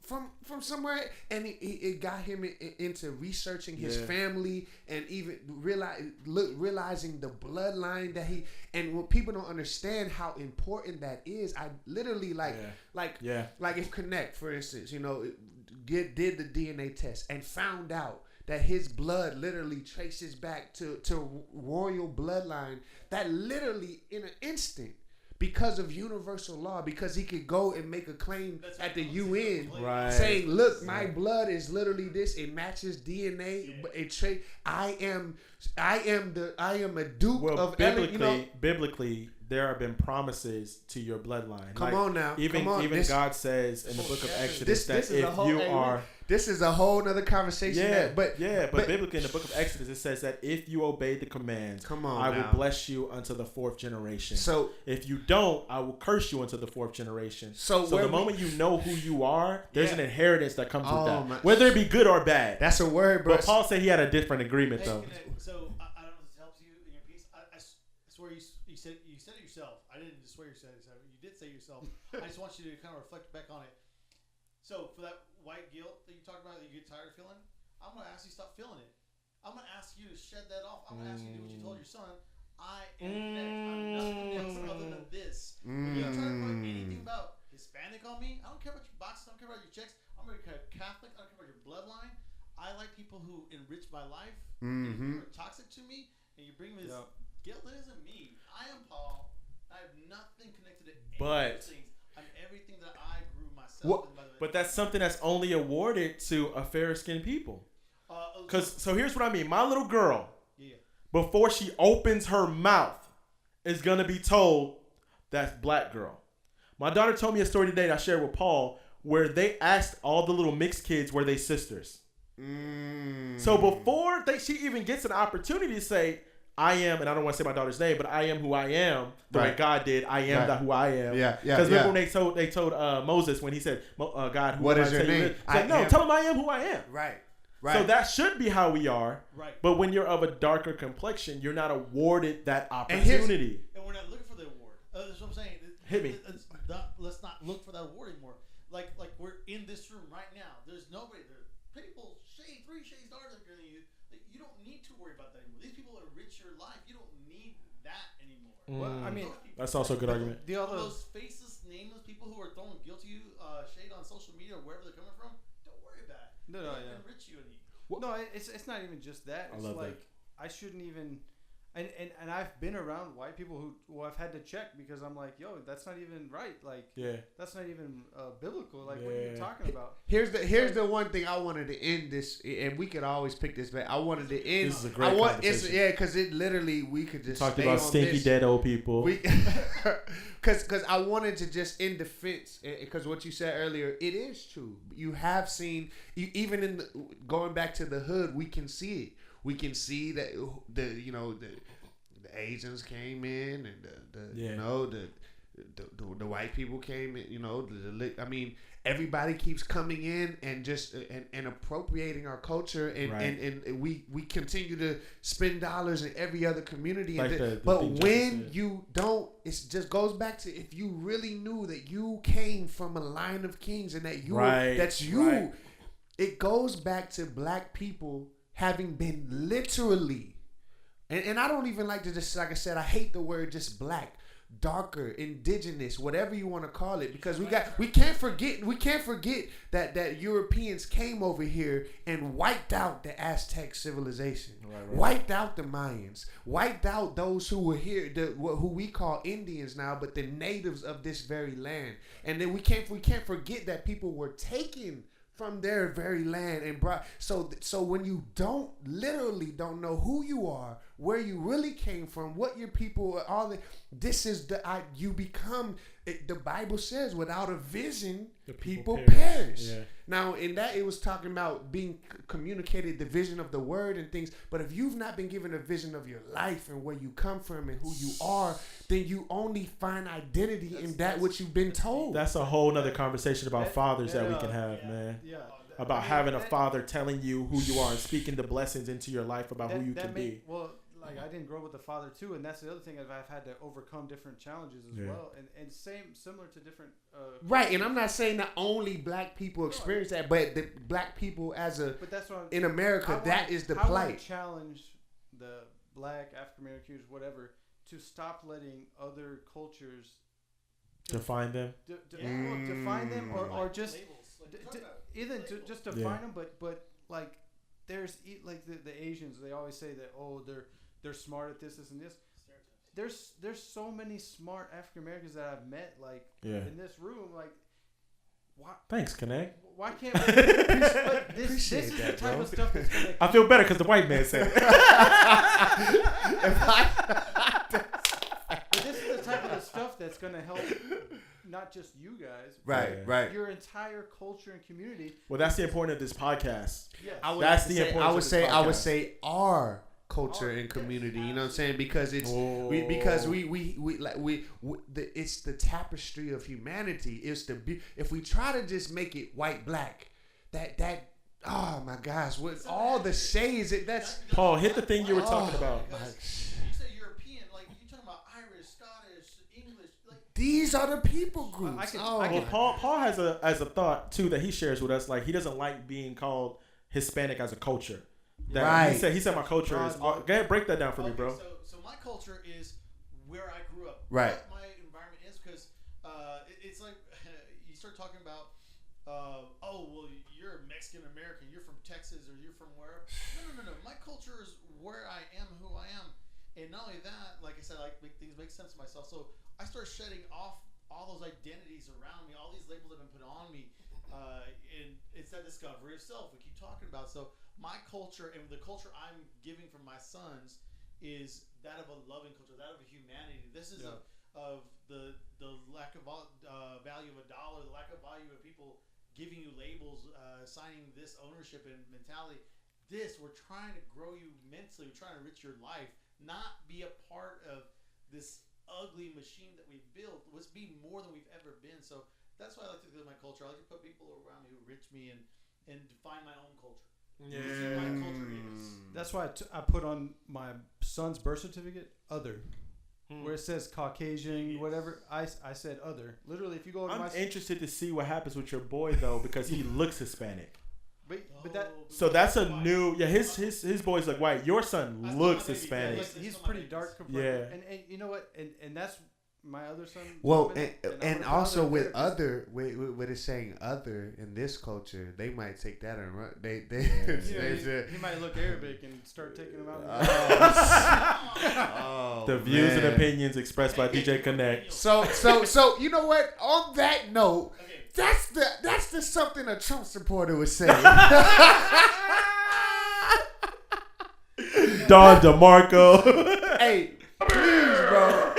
from somewhere, and it got him into researching his family and even realizing the bloodline that and when people don't understand how important that is, I literally like if Kinect, for instance, did the DNA test and found out that his blood literally traces back to royal bloodline, that literally in an instant, because of universal law, because he could go and make a claim at the UN saying, look, my blood is literally this, it matches DNA, I am a duke of biblically there have been promises to your bloodline. Come on now. Even God says in the book of Exodus that if you are... This is a whole nother conversation. But biblically in the book of Exodus it says that if you obey the commands, I will bless you unto the fourth generation. So if you don't, I will curse you unto the fourth generation. So the moment you know who you are, there's an inheritance that comes with that, whether it be good or bad. That's a word, bro. But Paul said he had a different agreement though. So I don't know if this helps you in your piece. I swear you said it yourself. I didn't just swear you said it. You did say it yourself. I just want you to kind of reflect back on it. So for that white guilt that you talk about that you get tired of feeling, I'm going to ask you to stop feeling it. I'm going to ask you to shed that off. I'm going to ask you to do what you told your son. I am Kinect. I'm nothing else other than this. When you're trying to put anything about Hispanic on me, I don't care about your boxes. I don't care about your checks. I'm going to be Catholic. I don't care about your bloodline. I like people who enrich my life. If you're toxic to me and you bring me this guilt, that isn't me. I am Paul. I have nothing connected to any of those things. I'm everything that I grew myself. But that's something that's only awarded to a fair-skinned people. So here's what I mean. My little girl, before she opens her mouth, is going to be told that's black girl. My daughter told me a story today that I shared with Paul where they asked all the little mixed kids were they sisters. So before she even gets an opportunity to say, I am, and I don't want to say my daughter's name, but I am who I am the way God did. I am that who I am. Yeah. Because remember when they told Moses when he said, God, who what am is I your name? Tell him I am who I am. Right. So that should be how we are. Right. But when you're of a darker complexion, you're not awarded that opportunity. And we're not looking for the award. That's what I'm saying. Hit me. Let's not look for that award anymore. Like we're in this room right now. There's nobody there. People 3 shades darker than you. Like, you don't need to worry about that anymore. These people enrich your life. You don't need that anymore. Well, I mean, that's also a good argument. Those faceless, nameless people who are throwing guilty shade on social media or wherever they're coming from, don't worry about it. No, yeah. Enrich you any. No, it's not even just that. It's like I shouldn't even. And I've been around white people who I've had to check because I'm like, yo, that's not even right. Like, that's not even biblical. Like, what are you talking about? Here's the one thing I wanted to end this, and we could always pick this back. I wanted to end. This is a great conversation. because it literally we could just talked about stinky dead old people. Because I wanted to just in defense, because what you said earlier, it is true. You have seen, even in going back to the hood, we can see it. We can see that the Asians came in and the white people came in. I mean, everybody keeps coming in and just and appropriating our culture and we continue to spend dollars in every other community. Like but when you don't, it just goes back to if you really knew that you came from a line of kings and that that's you. It goes back to black people having been literally, and I don't even like to just, like I said, I hate the word just black, darker, indigenous, whatever you want to call it, because we can't forget that Europeans came over here and wiped out the Aztec civilization, wiped out the Mayans, wiped out those who were here, who we call Indians now, but the natives of this very land, and then we can't forget that people were taken from their very land and brought. So when you literally don't know who you are, where you really came from, what your people are, this is you become. The Bible says, without a vision, the people perish. Yeah. Now, in that, it was talking about being communicated the vision of the word and things. But if you've not been given a vision of your life and where you come from and who you are, then you only find identity in that which you've been told. That's a whole nother conversation about fathers that we can have, man. Yeah. About having a father telling you who you are and speaking the blessings into your life about who you can be. Well, like I didn't grow up with a father too, and that's the other thing is I've had to overcome different challenges as well, and similar to different. Right, and I'm not saying that only black people experience that, but the black people but that's what in America, that is the plight. I want to challenge the black, African Americans, whatever, to stop letting other cultures define them. Define them, or just either just define them, but like there's like the Asians, they always say that they're smart at this and this. There's so many smart African Americans that I've met in this room. Like, why? Thanks, Kinect. Why can't we? This is the type of stuff that's gonna. I feel better because the white man said it. This is the type of stuff that's gonna help. Not just you guys, right. Your entire culture and community. Well, that's the importance of this podcast. Yes. I would say our culture and community. You know what I'm saying? Because it's it's the tapestry of humanity. It's if we try to just make it white black, that oh my gosh, with all the shades, that's Paul. Hit the thing you were talking about. These are the people groups. Paul has a thought too that he shares with us. Like, he doesn't like being called Hispanic as a culture. He said my culture is. Go ahead, break that down for me, bro. So my culture is where I grew up. Right. What my environment is, because it's like you start talking about, you're a Mexican American, you're from Texas, or you're from wherever. No. My culture is where I am, who I am, and not only that, like I said, things make sense to myself. So I start shedding off all those identities around me, all these labels that have been put on me, and it's that discovery of self we keep talking about. So my culture and the culture I'm giving from my sons is that of a loving culture, that of a humanity. This is of the lack of value of a dollar, the lack of value of people giving you labels, assigning this ownership and mentality. We're trying to grow you mentally. We're trying to enrich your life. not be a part of this ugly machine that we've built. Let's be more than we've ever been. So that's why I like to do my culture. I like to put people around me who enrich me and define my own culture. Yeah. See what my culture is. That's why I put on my son's birth certificate other. Where it says Caucasian, whatever, I said other. Literally, if you go to I'm interested to see what happens with your boy though, because he looks Hispanic. But that So that's a new his boys look white. Your son looks Hispanic. he's pretty dark compared. Yeah. And you know what? And that's my other son. Well, Donovan, and I'm also proud of with their- other, with it saying other in this culture, they might take that and run. They he might look Arabic and start taking them out. The views and opinions expressed by DJ Kinect. So you know what? On that note, that's the something a Trump supporter would say. Don DeMarco. Hey, please, bro.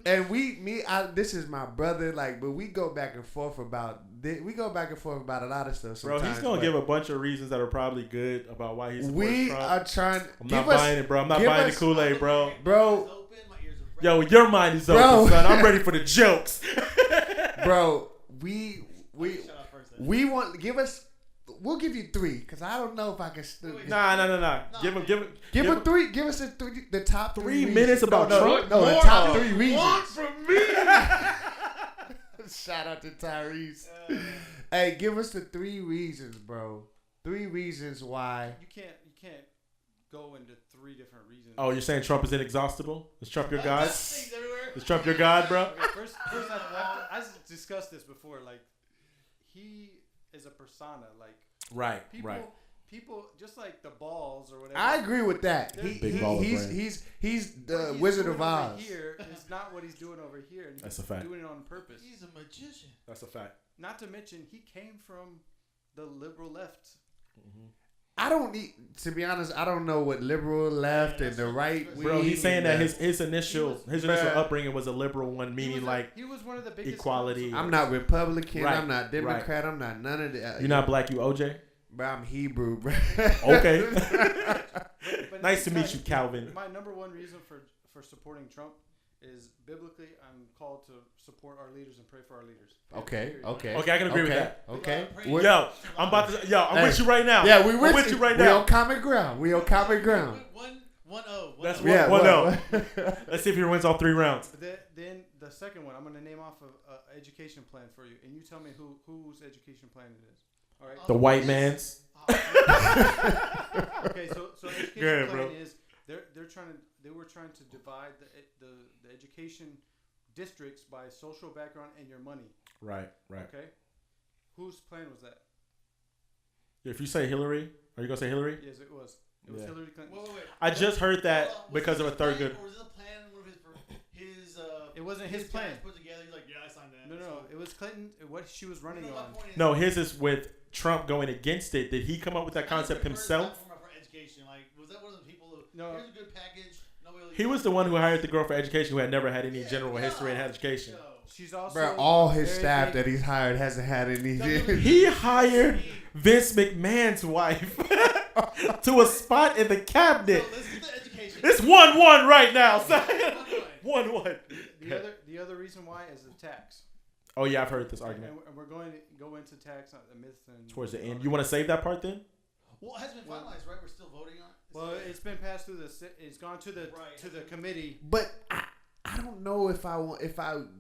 And this is my brother, like, but we go back and forth about a lot of stuff. Bro, he's gonna give a bunch of reasons that are probably good about why he's. We Trump. are trying. I'm not buying it, bro. I'm not buying the Kool-Aid, bro. Bro, Yo, your mind is open, son. I'm ready for the jokes. Bro, we want give us. We'll give you 3 because I don't know if I can. Nah. Give him three. Give us the top 3 3 minutes about Trump. No, the top 3 reasons. One from me. Shout out to Tyrese. Hey, give us the 3 reasons, bro. 3 reasons why. You can't go into 3 different reasons. Oh, you're saying Trump is inexhaustible? Is Trump your god? Is Trump your god, bro? Okay, first I discussed this before. Like, he is a persona. Like, Right. People just like the balls or whatever. I agree with that. He's the Wizard of Oz. Here is not what he's doing over here. And That's a fact. Doing it on purpose. He's a magician. That's a fact. Not to mention, he came from the liberal left. Mm-hmm. I don't need to be honest. I don't know what liberal left and the right. Bro, he's saying that his initial Bruh. upbringing was a liberal one, meaning He was one of the biggest equality. I'm not Republican. Right, I'm not Democrat. I'm not none of that. You're not black. You OJ. Bro, I'm Hebrew, bro. Okay. But Nice to meet you, Calvin. My number one reason for supporting Trump is biblically, I'm called to support our leaders and pray for our leaders. Okay. Okay, I can agree with that. Okay. Yo, I'm about to. Yo, I'm with you right now. Yeah, I'm with you right We now. on common ground. One Yeah, 1-0. Let's see if he wins all 3 rounds. But then the second one, I'm going to name off an education plan for you, and you tell me whose education plan it is. All right. The white man's. Okay, so education Go ahead, plan bro. is they were trying to divide the education districts by social background and your money. Right. Okay. Whose plan was that? If you say Hillary, are you gonna say Hillary? Yes, it was. It was Hillary Clinton. Wait. I just heard that because of a third good. Or was it a plan? One of his It wasn't his plan. guys put together. He's like, yeah, I signed that. No. It was Clinton. What she was running on. No, his is with Trump going against it. Did he come up with that concept himself? For education, like, was that one of the people who? No. Here's a good package. He was the one who hired the girl for education who had never had any general history in education. She's also Bro, all his very staff big- that he's hired hasn't had any. He hired Vince McMahon's wife to a spot in the cabinet. So let's get the education. It's 1-1 right now. 1-1. The other reason why is the tax. Oh yeah, I've heard this argument And we're going to go into tax on the myth and towards the end. You want to save that part then? Well, it hasn't been finalized, right? We're still voting on it. Well, it's been passed through it's gone to the committee. But I don't know if I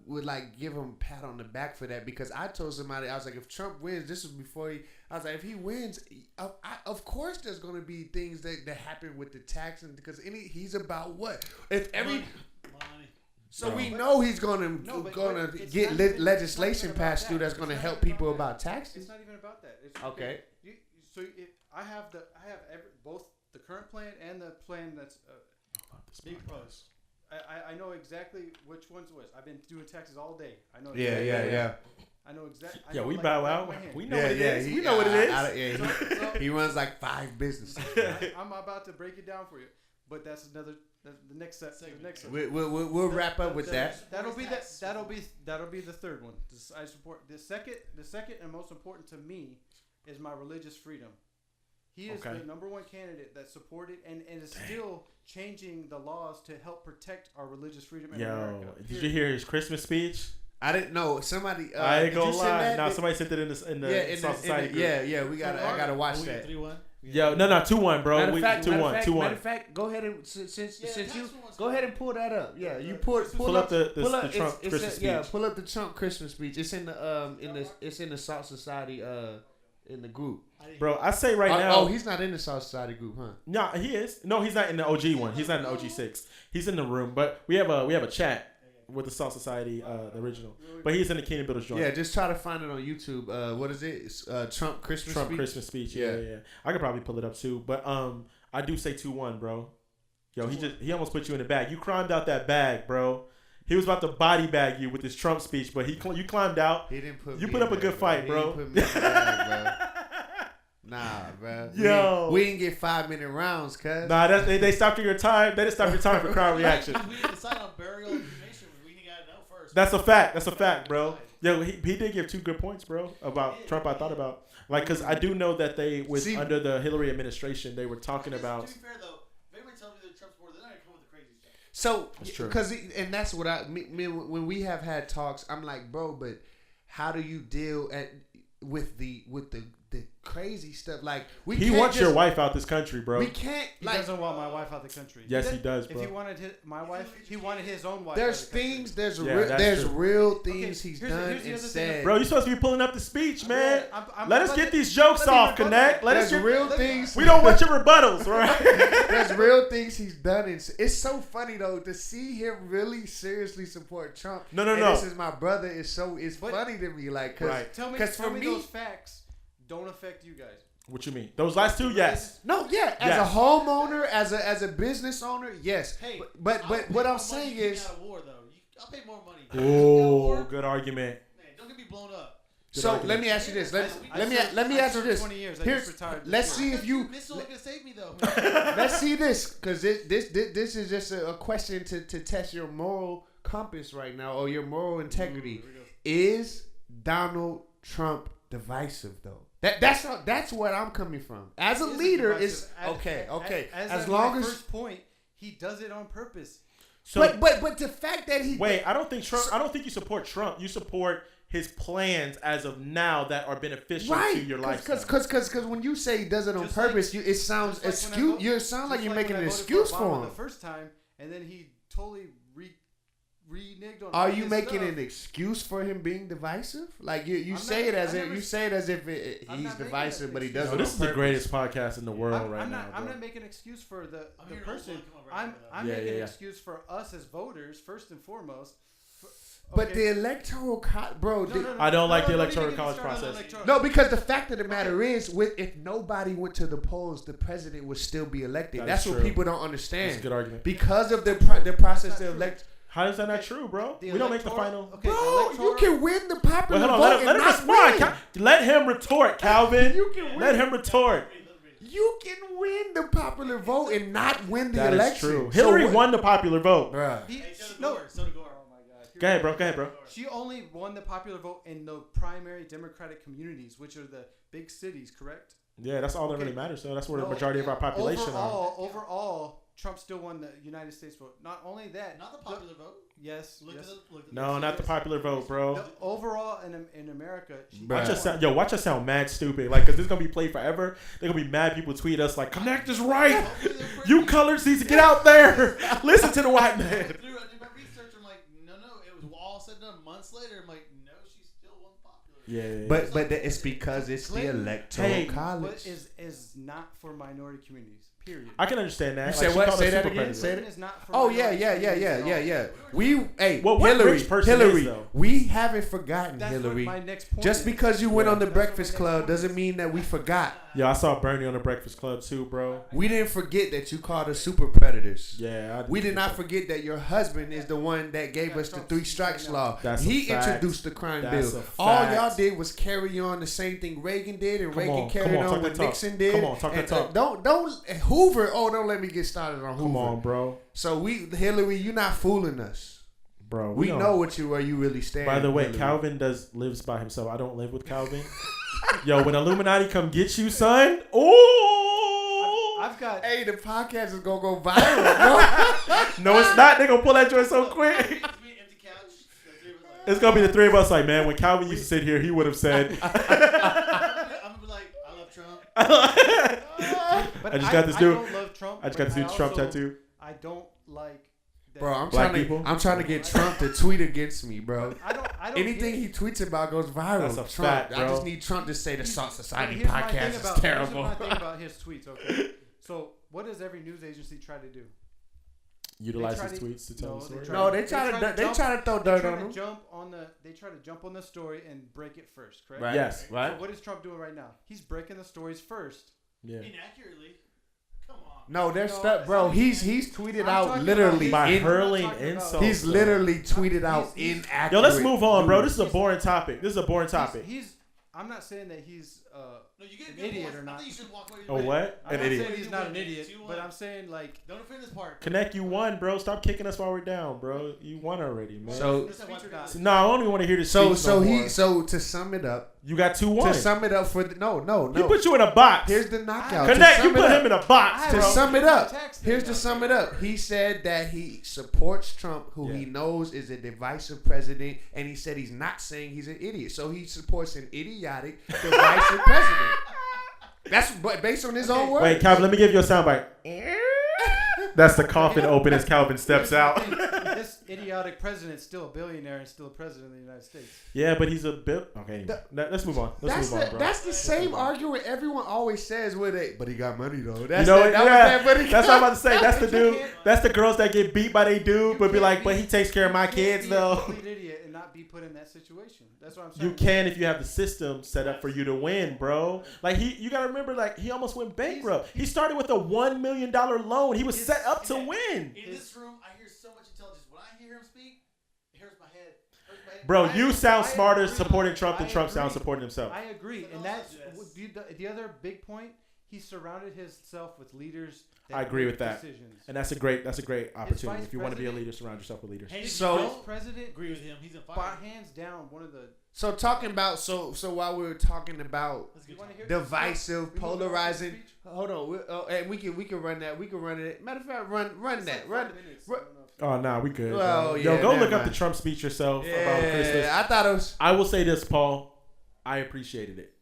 would like give him a pat on the back for that, because I told somebody, I was like, if Trump wins, this was before I was like, if he wins, of course there's gonna be things that happen with the taxing, because he's about what if every. Money. So we know he's gonna it's get not even- legislation it's not even passed about through that. that's It's gonna not help even people about about taxes. It's not even about that. It's, Okay. I have both the current plan and the plan that's Big pros. I know exactly which one's which. I've been doing taxes all day. I know. Yeah. I know exactly. Yeah, we bow out. We know Yeah, what it is. he- We know what it is. He runs like 5 businesses. I'm about to break it down for you, but that's the next set. The next set. We'll wrap up with that. That'll be the third one. I support the second and most important to me is my religious freedom. He is the number one candidate that supported and is still changing the laws to help protect our religious freedom in America. Did you hear his Christmas speech? I didn't know. Somebody. I ain't gonna lie. Now somebody sent it in the Society group. Yeah. I gotta watch that. 3-1. Yo, no, 2-1, bro. Matter of fact, 2-1. Matter of fact, go ahead and since you go ahead and pull that up. Yeah, you pull up the Trump Christmas speech. Yeah, pull up the Trump Christmas speech. It's in the it's in the S.A.L.T Society in the group. Bro, I say right now. Oh, he's not in the S.A.L T Society group, huh? Nah, he is. No, he's not in the OG one. He's not in the OG 6. He's in the room, but we have a chat with the S.A.L T Society, the original. But he's in the Keenan Builders joint. Yeah, just try to find it on YouTube. What is it? It's, Trump Christmas speech. Christmas speech. Yeah. I could probably pull it up too, but I do say 2-1, bro. Yo, he almost put you in the bag. You climbed out that bag, bro. He was about to body bag you with his Trump speech, but you climbed out. He didn't put. You put up a good fight, bro. He didn't put me in the bag, bro. Nah, bro. Yo, we didn't get 5-minute rounds, cuz. Nah, they stopped your time. They didn't stop your time for crowd reaction. We didn't decide on burial information. We got to know first. That's a fact. That's a fact, bro. Yo, he did give 2 good points, bro, about Trump. I thought about because I do know that they under the Hillary administration they were talking about. To be fair though, if anybody tells me that Trump's more, they're not gonna come with the crazy stuff. So, that's true. Because and that's what when we have had talks, I'm like, bro, but how do you deal with the crazy stuff? Like he wants your wife out this country, bro. We can't. He doesn't want my wife out the country. Yes, he does, bro. If he wanted my wife, he wanted his own wife. There's things. There's true. real things he's done and said. Bro, you supposed to be pulling up the speech, man. Let us get these jokes off, Kinect. There's real things. We don't want your rebuttals, right? There's real things he's done. And it's so funny though to see him really seriously support Trump. No. This is my brother. It's funny to me, like, tell me those facts don't affect you guys. What you mean? Those last 2, yes. No, yeah. As a homeowner, as a business owner, yes. Hey, but what I'm saying is, out of war, though. I'll pay more money. Oh, good argument. Man, don't get me blown up. So let me ask you this. Let me ask you this. 20 years. Let's see if you. This is only gonna save me though. Let's see this, because this is just a question to test your moral compass right now, or your moral integrity. Is Donald Trump divisive though? That's what I'm coming from. As a leader, is okay. As long as first point, he does it on purpose. So, but the fact that he I don't think you support Trump. You support his plans as of now that are beneficial to your lifestyle. Because when you say he does it on purpose, it sounds excuse. You sound like you're making an excuse for him. The first time, and then he totally reneged on. Are you making an excuse for him being divisive? Like you say it as if he's divisive, but he doesn't. This is the greatest podcast in the world right now. I'm not making an excuse for the person. I'm making an excuse for us as voters first and foremost. But the electoral bro. I don't like the electoral college process. No, because the fact of the matter is, if nobody went to the polls, the president would still be elected. That's what people don't understand. That's a good argument. Because of the process to elect. How is that not true, bro? We don't make the final. Okay, bro, you can win the popular vote let him respond. Let him retort, Calvin. You can win. Let him retort. You can win the popular vote and not win the election. election. That is true. Hillary won the popular vote. Bruh. So did Gore. Oh my God. Go ahead, bro. She only won the popular vote in the primary Democratic communities, which are the big cities, correct? Yeah, that's all that really matters. So that's where the majority of our population are. Overall, Trump still won the United States vote. Not only that, not the popular vote. Yes. No, not the popular vote, bro. Overall, in America, watch us sound mad stupid. Like, cause this is gonna be played forever. They're gonna be mad. People tweet us like, "Kinect is right. You colors need to get out there. Listen to the white man." I did my research. I'm like, no. It was all said and done months later. I'm like, no, she still won popular. Yeah. But it's because it's the electoral college. But is not for minority communities. Period. I can understand that. You said what? Say that again. Oh yeah. Hillary. We haven't forgotten Hillary. My next point Just because you went on the Breakfast Club doesn't mean that we forgot. Yeah, I saw Bernie on the Breakfast Club too, bro. We didn't forget that you called us super predators. Yeah, we did not forget that your husband is the one that gave us the 3 strikes law. He introduced the crime bill. All y'all did was carry on the same thing Reagan did, and Reagan carried on what Nixon did. Come on, talk. Don't Hoover. Oh, don't let me get started on Hoover. Come on, bro. So Hillary, you're not fooling us, bro. We know where you really stand. By the way, Hillary. Calvin lives by himself. I don't live with Calvin. Yo, when Illuminati come get you, son. Oh. I've got. Hey, the podcast is gonna go viral, bro. No, it's not. They gonna pull that joint so quick. It's gonna be the three of us. Like, man, when Calvin used to sit here, he would have said. I'm gonna be like, I love Trump. But I just got this dude. I don't love Trump. I just got this dude's Trump tattoo. I don't like. That. Bro, I'm Black trying to get Trump to tweet against me, bro. I don't Anything he tweets about goes viral. That's a Trump. fact, bro. I just need Trump to say the Salt Society Here's my podcast thing is about- terrible. Here's my thing about his tweets. Okay, so what does every news agency try to do? Utilize try his to- tweets to tell no, the story. No, they try to throw dirt on him. They try to jump on the story and break it first. Correct. Right. Yes. Right. So what is Trump doing right now? He's breaking the stories first. Yeah. Inaccurately. Come on. No, they're No, stuck, bro. He's tweeted I'm out talking literally By about- hurling I'm not talking about- insults. He's literally tweeted out he's- inaccurate. Yo, let's move on, bro. This is a He's- boring topic. This is a boring topic. I'm not saying that he's No, you get an good idiot points. or I not. think you should walk away. Oh, what? I'm An not idiot. saying he's not an 2-1, idiot, 2-1. but I'm saying like Don't offend this part. Connect, you won, bro. Stop kicking us while we're down, bro. You won already, man. So No, I only want to hear the so speech no more. so to sum it up, You got 2-1. to sum it up for the, no. He put you in a box. Here's the knockout. Connect, To you sum it put up. him in a box, To bro. sum it up, Text here's him. to sum it up. He said that he supports Trump, who he knows is a divisive president, and he said he's not saying he's an idiot. So he supports an idiotic, divisive president. That's based on his own words. Wait, Calvin, let me give you a soundbite. That's the coffin open as Calvin steps out. This idiotic president's still a billionaire and still a president of the United States. Yeah, but he's a bit. Okay, anyway. Let's move on. Let's move on, bro. That's the same argument everyone always says with it, but he got money though. That's You know that, what? that was Yeah, that, but he that's what I'm about to say. That's the But you dude. can't- That's the girls that get beat by their dude, but be can't like, but he takes care of my you can't kids be a though. complete idiot and not be put in that situation. That's what I'm saying. You can if you have the system set up for you to win, bro. Like you gotta remember, like he almost went bankrupt. He started with a $1 million loan. He was set up to win. In this room, I hear so much intelligence. When I hear him speak, it hurts my head. Bro, you sound I smarter agree. supporting Trump than I Trump agree. sounds supporting himself. I agree, So and no that's success. the other big point. He surrounded himself with leaders. That I agree make with that. decisions. And that's a great opportunity. vice If you want to be a president- leader, surround yourself with leaders. Hey, So- Vice president, agree with him. He's in by fire. hands down, one of the. So talking about so while we were talking about That's a You good want to time. hear divisive, We moving on to the polarizing. speech? Hold on, and we can run that. We can run it. Matter of fact, run It's that. like Run. 5 minutes. run- I don't know if- Oh, nah, we good. Well, bro. yeah, Yo, go never look up mind. the Trump speech yourself about Christmas. Yeah, I thought it was I will say this, Paul. I appreciated it.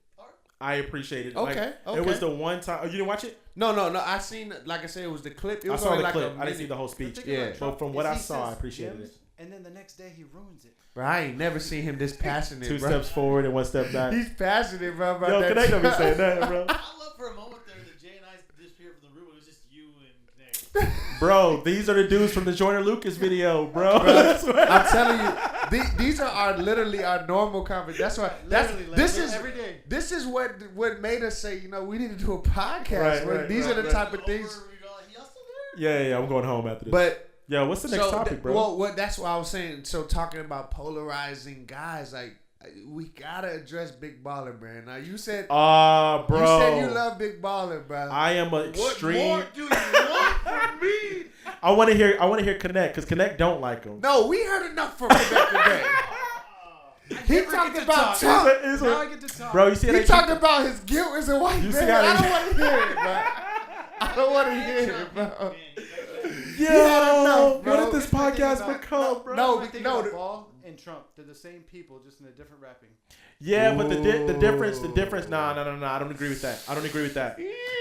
I appreciated it. okay. Like, It was the one time. Oh, you didn't watch it? No. I seen, like I said, it was the clip. It I was saw only the like clip. a I didn't minute. see the whole The speech. thing Yeah. about Trump But from is what I he saw, I says appreciated gems, it. And then the next day he ruins it. Bro, I ain't never seen him this passionate. Two bro. steps forward and one step back. He's passionate, bro. About Yo, that Connect don't be shit. saying that, bro. I love for a moment there that Jay and I disappeared from the room. It was just you and Connect. Bro, these are the dudes from the Joyner Lucas video, bro. I'm telling you, these are literally our normal conversations. That's why. Literally, like, This is every day. This is what made us say, we need to do a podcast. Right, These are the right. type of things. Over, we go like, y'all still there? Yeah, I'm going home after this. But Yo, what's the next topic, bro? Well, that's what I was saying. So talking about polarizing guys, like we gotta address Big Baller, man. Now you said, bro. you said you love Big Baller, bro. I am an extreme. What more do you want from me? I want to hear Connect because Connect don't like him. No, we heard enough from Quebec today. He talked about Trump. Now I get to talk. Bro, you see how He they talked about his guilt as a white You man. see how they- I don't want to hear it, bro. I don't want to hear it, bro. Man, Yo, enough, bro. what did this Here's my thing podcast about- become, bro? No, I think no, about the- Ball and Trump, they're the same people, just in a different wrapping. Yeah, but the difference. Nah. I don't agree with that.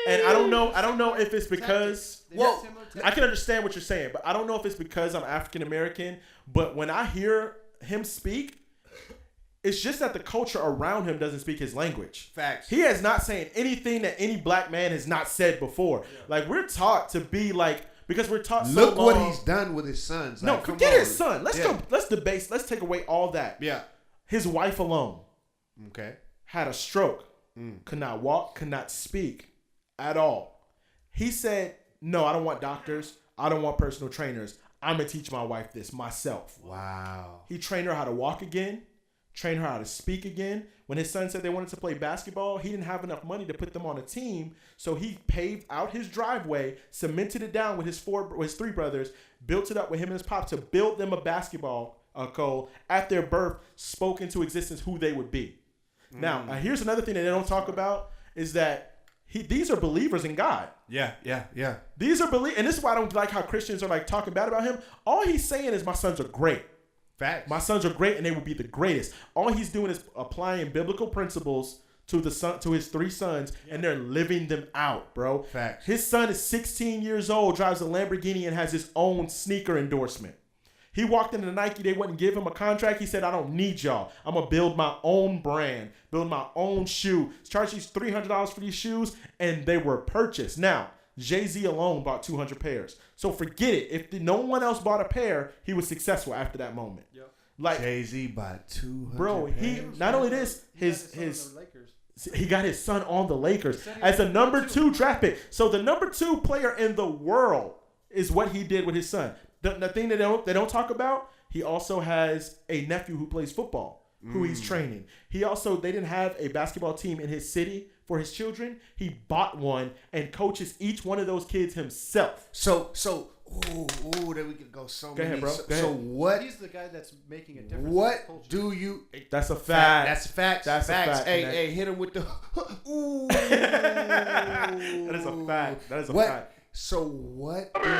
And I don't know if it's because. They Well, got similar I can understand what you're saying, but I don't know if it's because I'm African American. But when I hear him speak, it's just that the culture around him doesn't speak his language. Facts. He is not saying anything that any black man has not said before. Yeah. Like we're taught to be like because we're taught. Look so long, what he's done with his sons. No, Like, come forget on. his son. Let's Yeah. go. Let's debate. Let's take away all that. Yeah. His wife alone Okay. had a stroke. Could not walk. Could not speak at all. He said, "No, I don't want doctors. I don't want personal trainers. I'm gonna teach my wife this myself." Wow. He trained her how to walk again. Train her how to speak again. When his son said they wanted to play basketball, he didn't have enough money to put them on a team, so he paved out his driveway, cemented it down with his three brothers, built it up with him and his pop to build them a basketball goal. At their birth, spoke into existence who they would be. Now, here's another thing that they don't talk about is that These are believers in God. Yeah. These are and this is why I don't like how Christians are like talking bad about him. All he's saying is my sons are great. Facts. My sons are great, and they will be the greatest. All he's doing is applying biblical principles to his 3 sons, and they're living them out, bro. Facts. His son is 16 years old, drives a Lamborghini, and has his own sneaker endorsement. He walked into Nike. They wouldn't give him a contract. He said, I don't need y'all. I'm going to build my own brand, build my own shoe. Charge these $300 for these shoes, and they were purchased. Now, Jay-Z alone bought 200 pairs. So forget it. If no one else bought a pair, he was successful after that moment. Yep. Like Jay-Z bought 200 bro, pairs. he not only this, he got his son on the Lakers as a number 2 draft pick. So the number 2 player in the world is what he did with his son. The thing that they don't talk about, he also has a nephew who plays football, who he's training. They didn't have a basketball team in his city for his children. He bought one and coaches each one of those kids himself. So, then we could go so many. Ahead, bro. Go So ahead. what? He's the guy that's making a difference. What do you? That's a fact. That's facts. That's a facts. fact. Hey, hit him with the. Ooh. That is a fact. That is a fact. So what do you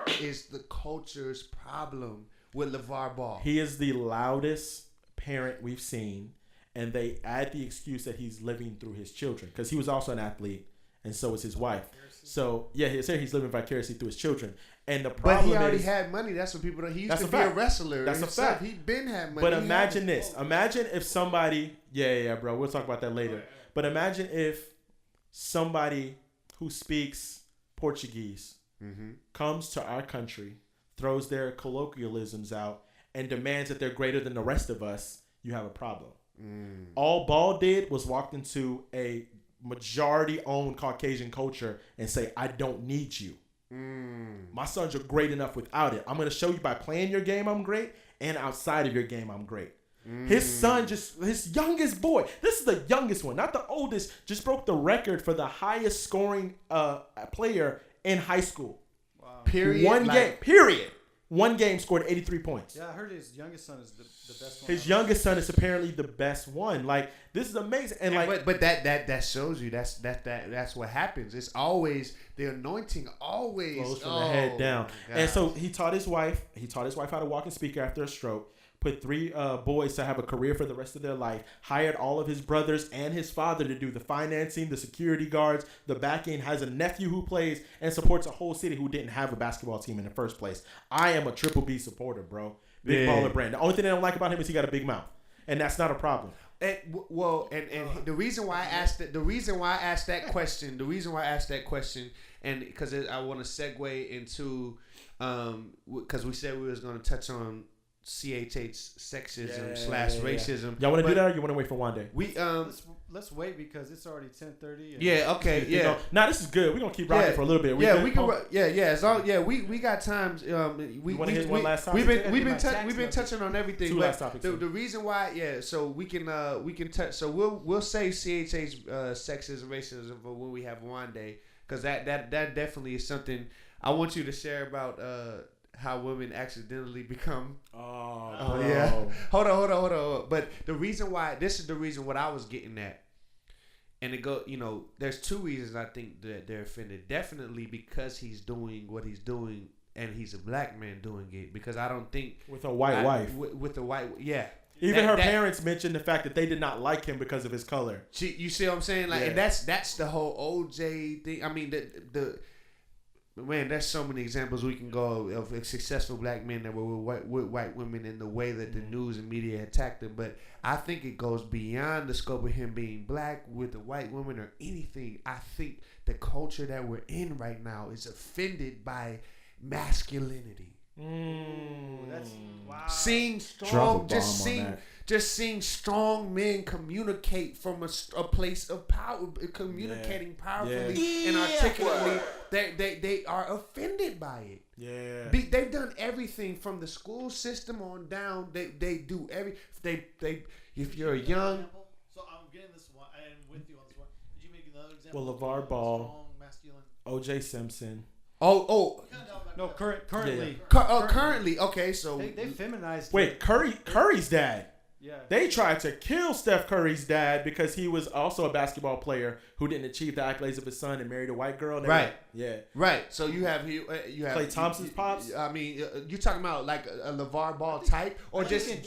think is the culture's problem with LeVar Ball? He is the loudest parent we've seen, and they add the excuse that he's living through his children because he was also an athlete, and so is his wife. So yeah, he's living vicariously through his children. And the problem but he already is, had money. That's what people don't. He used that's to a be fact. a wrestler. That's a fact. He been had money. But imagine this. Imagine if somebody. Yeah, bro. We'll talk about that later. But imagine if somebody who speaks Portuguese comes to our country, throws their colloquialisms out, and demands that they're greater than the rest of us. You have a problem. All Ball did was walked into a majority-owned Caucasian culture and say, I don't need you. My sons are great enough without it. I'm going to show you by playing your game I'm great, and outside of your game I'm great. His son, his youngest boy, this is the youngest one, not the oldest, just broke the record for the highest scoring player in high school. Wow. Period. One game scored 83 points. Yeah, I heard his youngest son is the best one. His youngest son is apparently the best one. Like, this is amazing. And but that shows you that's what happens. It's always the anointing always flows from the head down. And so he taught his wife how to walk and speak after a stroke. Put 3 boys to have a career for the rest of their life. Hired all of his brothers and his father to do the financing, the security guards, the backing. Has a nephew who plays and supports a whole city who didn't have a basketball team in the first place. I am a Triple B supporter, bro. Big baller brand. The only thing I don't like about him is he got a big mouth, and that's not a problem. And the reason why I asked that question, and because I want to segue into, because we said we was going to touch on CHH's sexism / racism. Y'all want to do that, or you want to wait for one day? We let's wait because it's already 10:30. Yeah. Okay. Yeah. Nah, this is good. We're gonna keep rocking for a little bit. We can. It's all. Yeah. We got times. We want to hit one last topic. We've been touching on everything. 2 last topics. The reason why. Yeah. So we can touch. So we'll say CHH's sexism, racism for when we have one day, because that definitely is something I want you to share about. How women accidentally become. Oh yeah. Hold on. But the reason why, this is the reason what I was getting at, and there's 2 reasons I think that they're offended. Definitely because he's doing what he's doing, and he's a black man doing it. Because I don't think with a white wife. With a white, yeah. Even her parents mentioned the fact that they did not like him because of his color. You see what I'm saying? Like, and that's the whole OJ thing. I mean, man, there's so many examples we can go of successful black men that were with white women in the way that the news and media attacked them. But I think it goes beyond the scope of him being black with a white woman or anything. I think the culture that we're in right now is offended by masculinity. That's wow. Seeing strong, seeing strong men communicate from a place of power, communicating powerfully and articulately. They are offended by it. Yeah, they've done everything from the school system on down. They do if you're young. So I'm getting this one. I am with you on this one. Did you make another example? Well, LeVar Ball, strong, masculine. O.J. Simpson. No, currently. Currently. Okay, so they feminized. Wait, Curry's dad. Yeah. They tried to kill Steph Curry's dad because he was also a basketball player who didn't achieve the accolades of his son and married a white girl. Right. Yeah. Right. So you have Klay Thompson's pops. I mean, you're talking about like a LeVar Ball type, or just in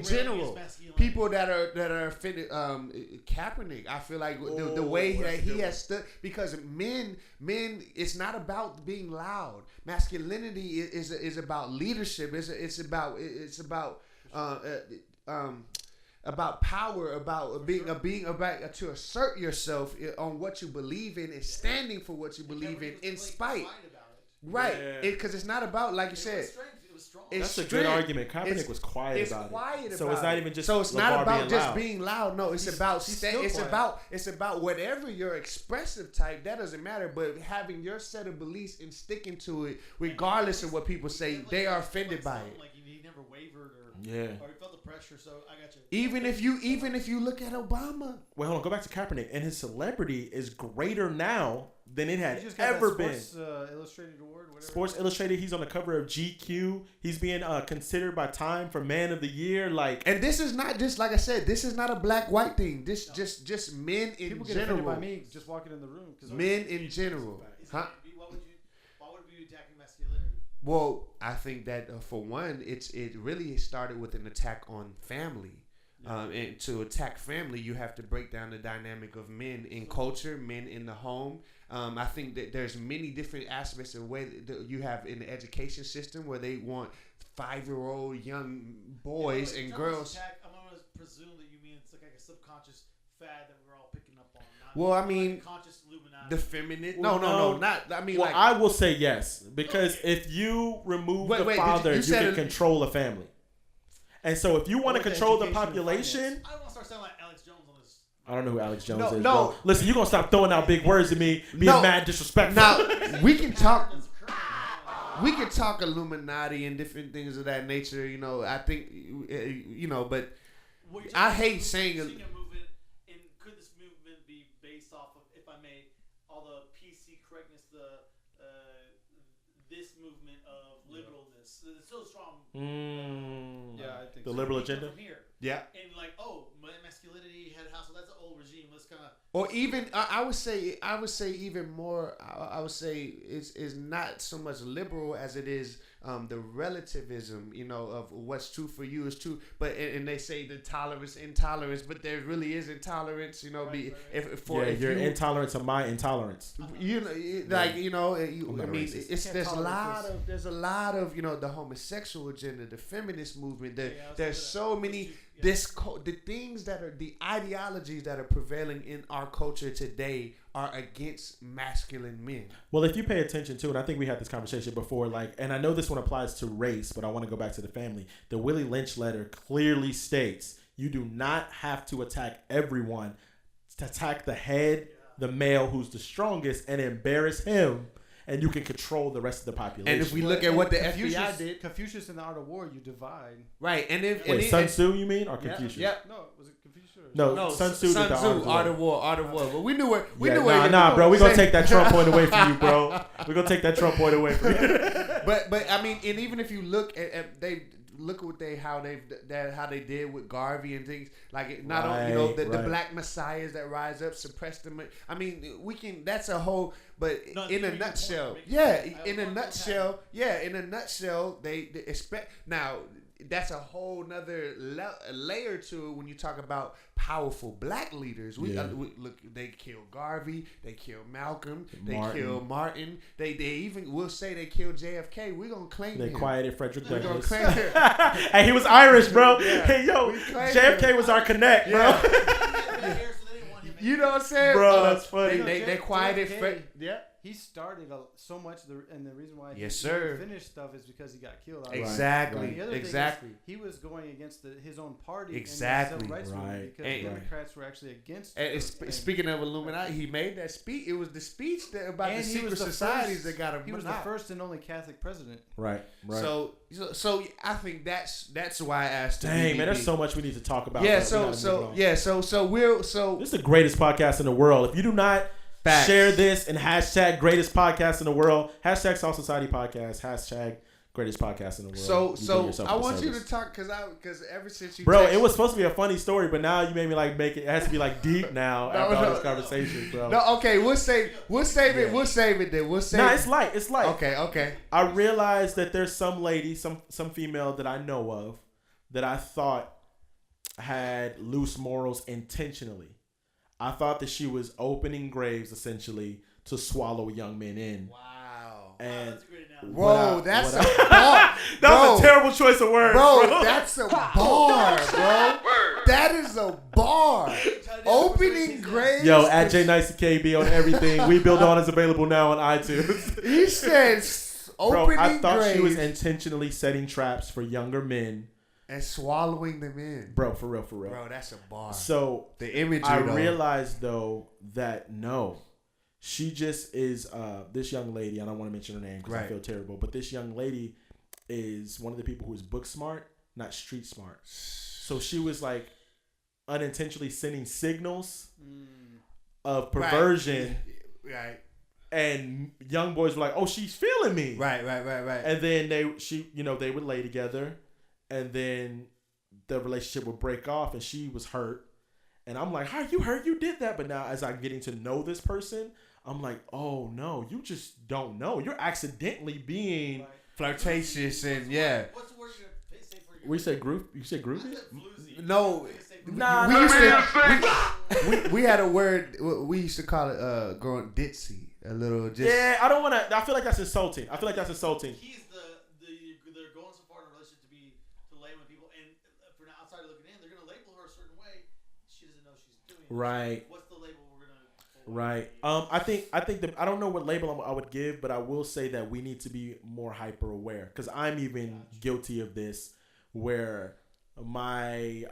general, people that are offended. Kaepernick, I feel like the way that he has stood, because men, it's not about being loud. Masculinity is about leadership. It's about power, about being about to assert yourself on what you believe in and standing for what you believe in spite. Right, because it's not about, like you said. That's a good argument. Kaepernick was quiet about it. So it's not even just. So it's not about just loud. being loud. No, it's about it's about whatever your expressive type. That doesn't matter. But having your set of beliefs and sticking to it, regardless of what people say, they are offended by it. Like he never wavered or he felt the pressure. So I got you. Even if you look at Obama. Well, hold on. Go back to Kaepernick, and his celebrity is greater now than it had just ever got been. Sports Illustrated award, whatever. Sports Illustrated. He's on the cover of GQ. He's being considered by Time for Man of the Year. And this is not just, like I said, this is not a black-white thing. This just men in People get general. offended by me just walking in the room. Men in general. Huh? Why would we be attacking masculinity? Well, I think that for one, it really started with an attack on family. And to attack family, you have to break down the dynamic of men in culture, men in the home. I think that there's many different aspects of the way that you have in the education system where they want 5-year-old young boys and girls. I'm going to presume that you mean it's like a subconscious fad that we're all picking up on. Well, I mean, conscious Illuminati. the feminine. No, not. I mean, well, I will say yes, because if you remove the father, you can control a family. And so if you want to control the population, I don't want to start sounding like Alex Jones on this. I don't know who Alex Jones is. No, listen, you're gonna stop throwing out big words to me, being mad disrespectful. Now we can talk. We can talk Illuminati and different things of that nature. You know, I think but I hate saying. Movement, and could this movement be based off of, if I may, all the PC correctness, this movement of liberalness? It's so strong. Yeah, I think the liberal agenda. From here. Yeah. And masculinity, head house. That's an old regime. Let's kind of. Or even I would say even more. I would say is not so much liberal as it is the relativism. Of what's true for you is true. But and they say the intolerance, but there really is intolerance. Your intolerance of my intolerance. There's a lot of the homosexual agenda, the feminist movement. There's so many. The things that are the ideologies that are prevailing in our culture today are against masculine men. Well, if you pay attention to, and I think we had this conversation before, and I know this one applies to race, but I want to go back to the family. The Willie Lynch letter clearly states you do not have to attack everyone. To attack the head, the male who's the strongest, and embarrass him. And you can control the rest of the population. And if we look at what the FBI did, Confucius in the Art of War, you divide. Right, Sun Tzu, you mean, or Confucius? Yeah. No, was it Confucius? No, Sun Tzu did the Art of War. But we knew where. Bro, we're gonna take that Trump point away from you, bro. We're gonna take that Trump point away from you. But I mean, and even if you look at look at how they did with Garvey and things the black messiahs that rise up, suppress them. I mean, we can. That's a whole. But in a nutshell, they expect now. That's a whole nother layer to it when you talk about powerful black leaders. Look, they killed Garvey, they killed Malcolm, they killed Martin. They even will say they killed JFK. We're gonna claim they him. Quieted Frederick Douglass. Hey, he was Irish, bro. Yeah. Hey, yo, JFK was our connect, bro. You know what I'm saying? Bro, that's funny. They quieted Fred. Yeah. He started so much, and the reason why he finished stuff is because he got killed. Exactly. The other thing is, he was going against his own party. Exactly. And the civil rights movement because Democrats were actually against. Speaking of Illuminati, he made that speech. It was the speech about the secret societies that got him. He was the first and only Catholic president. Right. So I think that's why I asked. Dang, man, there's so much we need to talk about. Yeah. So this is the greatest podcast in the world. If you do not. Facts. Share this and hashtag greatest podcast in the world. Hashtag Salt Society Podcast. Hashtag Greatest podcast in the world. So I want you to talk because ever since you bro, it was supposed to be a funny story, but now you made me like make it. It has to be like deep now after all this conversation, bro. No, okay, we'll save it. We'll save it then. Nah, it's light. It's light. Okay. I realized that there's some lady, some female that I know of that I thought had loose morals intentionally. I thought that she was opening graves essentially to swallow young men in. Wow. And that's a great analogy. Bro, that's a bar. That was a terrible choice of words, bro. That's a bar, bro. That is a bar. Opening graves. Yo, at JNiceKB on everything. We Build On is available now on iTunes. He said opening I thought graves she was intentionally setting traps for younger men. and swallowing them in. Bro, for real. Bro, that's a bar. So the imagery, I realized though that no. She just is this young lady. I don't want to mention her name because I feel terrible. But this young lady is one of the people who is book smart, not street smart. So she was like unintentionally sending signals of perversion. Right. And young boys were like, "Oh, she's feeling me." Right. And then they would lay together, and then the relationship would break off, and she was hurt. And I'm like, "How you hurt? You did that." But now, as I'm getting to know this person, I'm like, "Oh no, you just don't know. You're accidentally being flirtatious and What's the word you say for your? We say group. You say groupie? No. Nah, we had a word we used to call it growing ditzy. A little just. Yeah, I don't want to. I feel like that's insulting. He's they're going so far in a relationship to label people, and for an outsider looking in, they're gonna label her a certain way. She doesn't know she's doing. Right. What's the label we're gonna? Right. I think that I don't know what label I would give, but I will say that we need to be more hyper aware because I'm even guilty of this, where my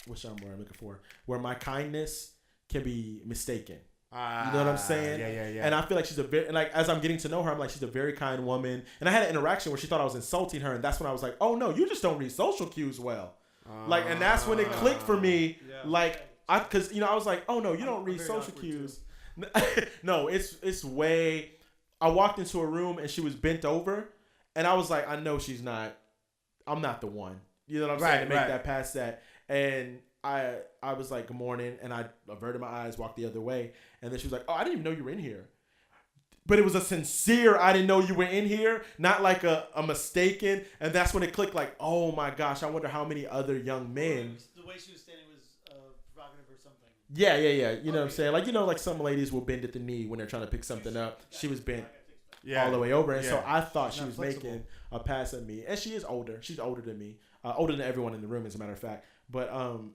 what's the word I'm looking for? Where my kindness can be mistaken. You know what I'm saying? Yeah. And I feel like she's as I'm getting to know her, I'm like, she's a very kind woman. And I had an interaction where she thought I was insulting her, and that's when I was like, oh no, you just don't read social cues well. And that's when it clicked for me. Yeah. Because I was like, oh no, you don't read social cues. No, it's way. I walked into a room and she was bent over, and I was like, I know she's not. I'm not the one. You know what I'm saying? To make that past that, and I was like, good morning, and I averted my eyes, walked the other way, and then she was like, oh, I didn't even know you were in here. But it was a sincere, I didn't know you were in here, not like a mistaken, and that's when it clicked like, oh my gosh, I wonder how many other young men. The way she was standing was provocative or something. Yeah. You know what I'm saying? Like some ladies will bend at the knee when they're trying to pick something up. She was bent all the way over, and so I thought she was making a pass at me, and she is older. She's older than me, older than everyone in the room, as a matter of fact. But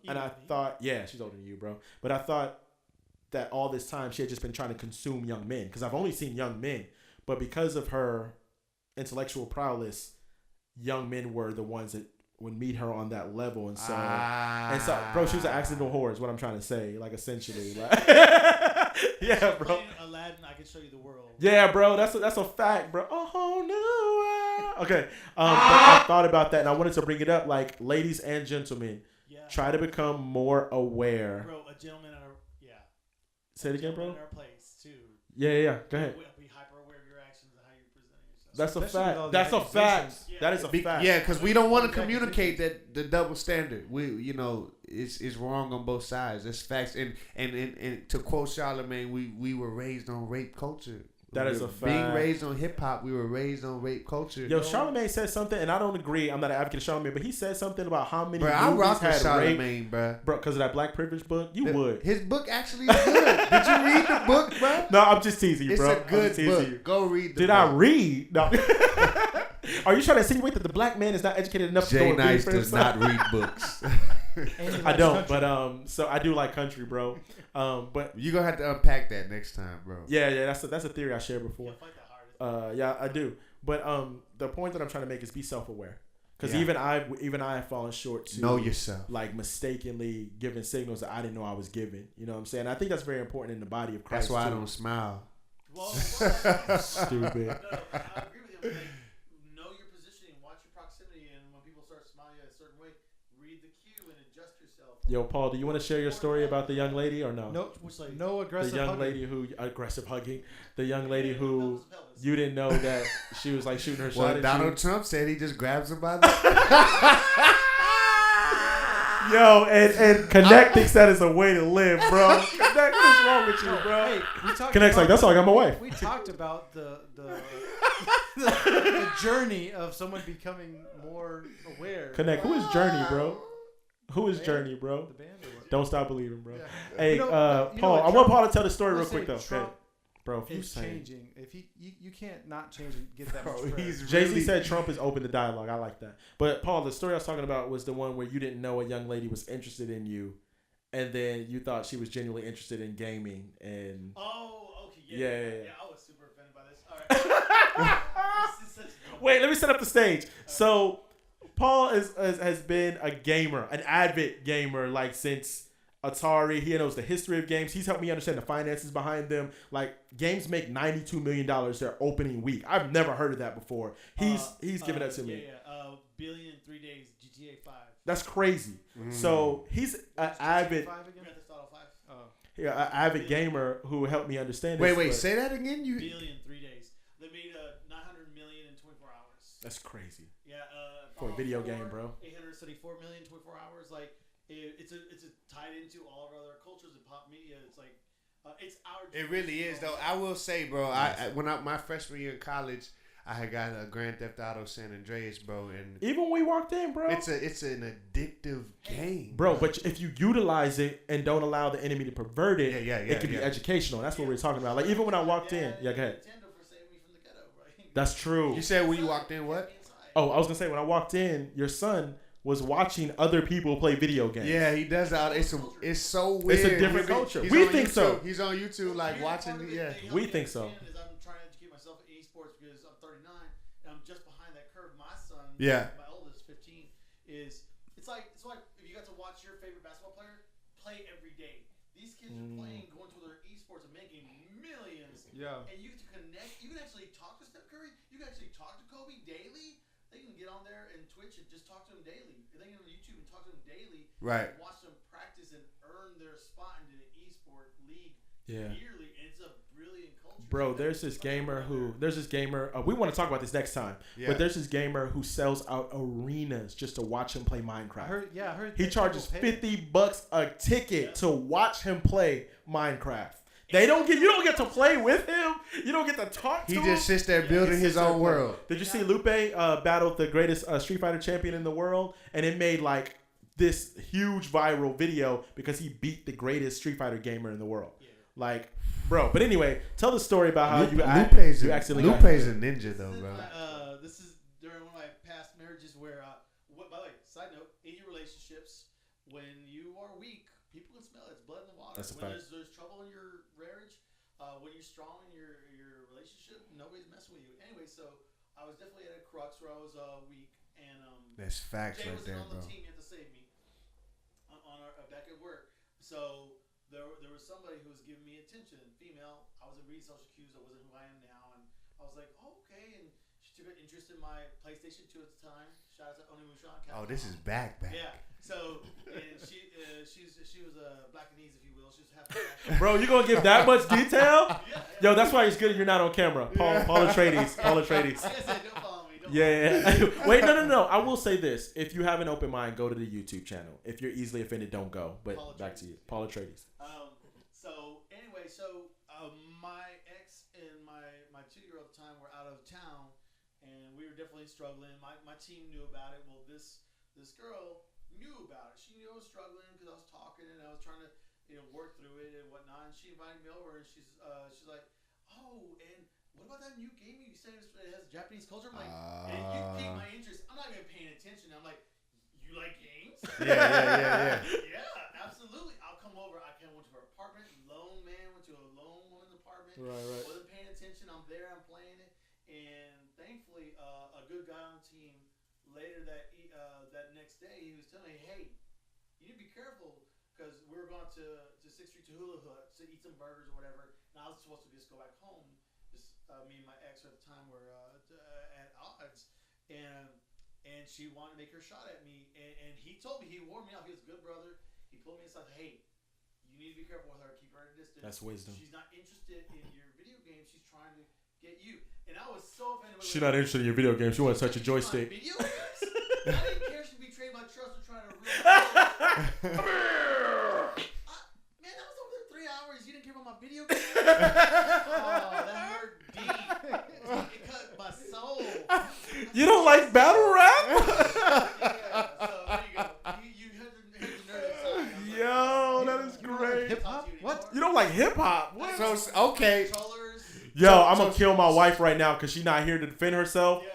and I thought, she's older than you, bro. But I thought that all this time she had just been trying to consume young men, because I've only seen young men. But because of her intellectual prowess, young men were the ones that would meet her on that level, and so bro, she was an accidental whore, is what I'm trying to say, like essentially, like, yeah, bro. Aladdin, I can show you the world. Yeah, bro, that's a fact, bro. Oh no. Okay, but I thought about that, and I wanted to bring it up, like, ladies and gentlemen, try to become more aware. Bro, a gentleman Say it again, bro. In our place too. Yeah. Go ahead. Be hyper aware of your actions and how you're presenting yourself. That's a fact. That's a fact. That is a fact. Yeah, because we don't want to communicate that the double standard. It's wrong on both sides. It's facts. And to quote Charlamagne, we were raised on rape culture. That is a fact. Being raised on hip hop, we were raised on rape culture. Yo, Charlamagne said something, and I don't agree. I'm not an advocate of Charlamagne, but he said something about how many I rock with had Charlamagne, rape, bro. Because of that Black Privilege book. You would. His book actually is good. Did you read the book, bro? No, I'm just teasing you, bro. It's a good book. Go read the book. Did I read? No. Are you trying to insinuate that the black man is not educated enough to go and read for himself? Does not read books. I don't, but so I do like country, bro. But you're gonna have to unpack that next time, bro. Yeah, that's a theory I shared before. Yeah, I do. But the point that I'm trying to make is be self-aware, because even I have fallen short to know yourself, like mistakenly giving signals that I didn't know I was giving. You know what I'm saying? I think that's very important in the body of Christ. That's why I don't smile. Stupid. No, I agree with you. Like, know your positioning, watch your proximity, and when people start smiling a certain way, read the cue and adjust yourself. Yo, Paul, do you want to share your story about the young lady or no? No aggressive The young hugging. lady who aggressive hugging. The young lady who you didn't know that she was like shooting her shot Well, at Donald Trump said he just grabs her by the. Yo, and Kinect thinks that is a way to live, bro. Kinect, what is wrong with you, bro? Hey, we talked Kinect's like, that's how I got my wife. We talked about the journey of someone becoming more aware. Kinect, who is Journey, bro? Who is Journey, bro? The band or what? Don't stop believing, bro. Yeah. Hey, Paul, I want Paul to tell the story real quick though. Trump Bro, if you is say changing. If you can't not change and get that Bro, much credit. he's Jay-Z really- said Trump is open to dialogue. I like that. But Paul, the story I was talking about was the one where you didn't know a young lady was interested in you, and then you thought she was genuinely interested in gaming. And Oh, okay, Yeah. I was super offended by this. All right. This is such a wait, let me set up the stage. So Paul has been a gamer, an avid gamer, like since Atari. He knows the history of games. He's helped me understand the finances behind them. Like games make $92 million their opening week. I've never heard of that before. He's given that to me. billion in 3 days. GTA 5. That's crazy. So he's an avid, Five again? Grand Theft Auto 5. an avid gamer who helped me understand. Wait, this, but say that again. You. Billion 3 days. They made 900 million in 24 hours. That's crazy Yeah. for a video game, bro. 874 million in 24 hours. Like it's tied into all of our other cultures and pop media. It's like it's our. It really is though. I will say, bro. When my freshman year in college, I had got a Grand Theft Auto San Andreas, bro, and Even when we walked in, bro. it's an addictive game, Bro, but if you utilize it and don't allow the enemy to pervert it, it can be educational. That's what we're talking about. Like even when I walked in, go ahead. Nintendo for saving me from the ghetto, right? That's true. You said when you walked in, what? Oh, I was gonna say when I walked in, your son was watching other people play video games. Yeah, he does that. It's so weird. It's a different culture. He's We on think YouTube. so. He's on YouTube, like watching. Yeah. We think so. Is I'm trying to educate myself in esports because I'm 39 and I'm just behind that curve. My son, Yeah. my oldest, 15, it's like if you got to watch your favorite basketball player play every day. These kids are playing, going to their esports and making millions. Yeah. And you get to connect. You can actually talk to Steph Curry. You can actually talk to Kobe daily. They can get on there and Twitch and just talk to him daily. They can get on YouTube and talk to him daily. Right. And watch them practice and earn their spot into the esport league Yeah. yearly. And it's a brilliant culture. Bro, there's this gamer. We want to talk about this next time. Yeah. But there's this gamer who sells out arenas just to watch him play Minecraft. I heard. He that charges people pay. $50 a ticket to watch him play Minecraft. You don't get to play with him. You don't get to talk to He him. just sits there building his own world. Did you see Lupe battled the greatest Street Fighter champion in the world? And it made like this huge viral video because he beat the greatest Street Fighter gamer in the world. Yeah. Like, bro. But anyway, tell the story about how you accidentally got Lupe's a ninja though, bro. This is during one of my past marriages where, by the way, side note, in your relationships, when you are weak, people can smell it. It's blood in the water. That's a when fact. there's trouble in your marriage, when you're strong in your relationship, nobody's messing with you. Anyway, so I was definitely at a crux where I was weak, and That's facts Jay right wasn't there, on bro. the team yet to save me on our back at work. So there was somebody who was giving me attention, female. I wasn't reading social cues. I wasn't who I am now, and I was like, oh, okay. And she took an interest in my PlayStation 2 at the time. Shout out to Onimushan. Oh, this is back. Yeah. So and she was a Blackanese, if you will. She was half black. Bro, you gonna give that much detail? Yo, that's why it's good you're not on camera. Paul Atreides. Paul Atreides. Like I said, don't follow me. Yeah. Wait, no. I will say this. If you have an open mind, go to the YouTube channel. If you're easily offended, don't go. But Paul back to Atreides. you. Paul Atreides. So anyway, my ex and my 2-year-old at the time were out of town, and we were definitely struggling. My team knew about it. Well, this girl knew about it. She knew I was struggling because I was talking and I was trying to work through it and whatnot. And she invited me over, and she's like, oh, and what about that new game you said it has Japanese culture? I'm like, and you piqued my interest. I'm not even paying attention. I'm like, you like games? Yeah. Yeah, absolutely. I'll come over. I went to her apartment. Lone man went to a lone woman's apartment. Right. Wasn't paying attention. I'm there. I'm playing it, and thankfully, a good guy on the team. Later that next day, he was telling me, "Hey, you need to be careful because we were going to 6th Street to Hula Hut to eat some burgers or whatever. And I was supposed to just go back home. Just me and my ex at the time were at odds, and she wanted to make her shot at me. And he told me he warned me off. He was a good brother. He pulled me aside. Hey, you need to be careful with her. Keep her at a distance. That's wisdom. She's not interested in your video game. She's trying to get you. And I was so offended. She's not interested in your video game. She wants to touch a joystick. Video games? I didn't care if she betrayed my trust or trying to ruin my man, that was over there 3 hours. You didn't care about my video game? Oh, that hurt deep. It cut my soul. You don't like battle rap? Yeah, so there you go. You hit the nerve inside. Yo, that is great. Hip hop? What? You don't like hip hop? What? So okay. Yo, I'm gonna kill my wife right now because she's not here to defend herself. Yeah.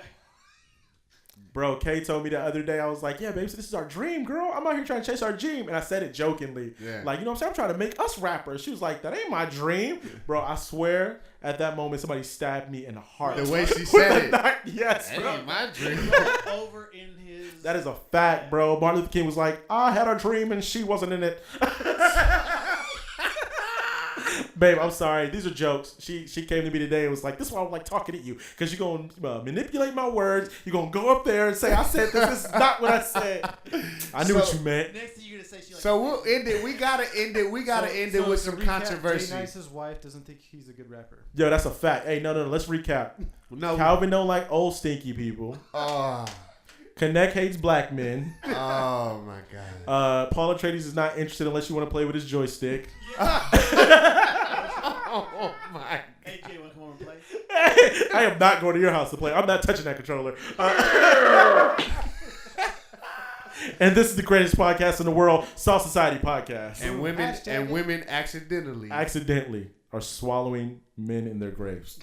Bro, Kay told me the other day, I was like, yeah, baby, so this is our dream, girl. I'm out here trying to chase our dream. And I said it jokingly. Yeah. Like, you know what I'm saying? I'm trying to make us rappers. She was like, that ain't my dream. Bro, I swear, at that moment, somebody stabbed me in the heart. The way she said it. Yes, That bro. ain't my dream. Over in his. That is a fact, bro. Martin Luther King was like, I had a dream and she wasn't in it. Babe, I'm sorry. These are jokes. She came to me today and was like, this is why I don't like talking to you. Because you're going to manipulate my words. You're going to go up there and say, I said this. This is not what I said. I knew what you meant. Next thing you're going to say, she like. So we'll end it. We gotta end it. We gotta end it with to some recap, controversy. Jay Nice's wife doesn't think he's a good rapper. Yo, that's a fact. Hey, no. Let's recap. No. Calvin don't like old stinky people. Oh. Kinect hates black men. Oh my God. Paul Atreides is not interested unless you want to play with his joystick. Oh my. Hey, Jay, want to come over and play? I am not going to your house to play. I'm not touching that controller. And this is the greatest podcast in the world, S.A.L.T Society Podcast. And women accidentally are swallowing men in their graves.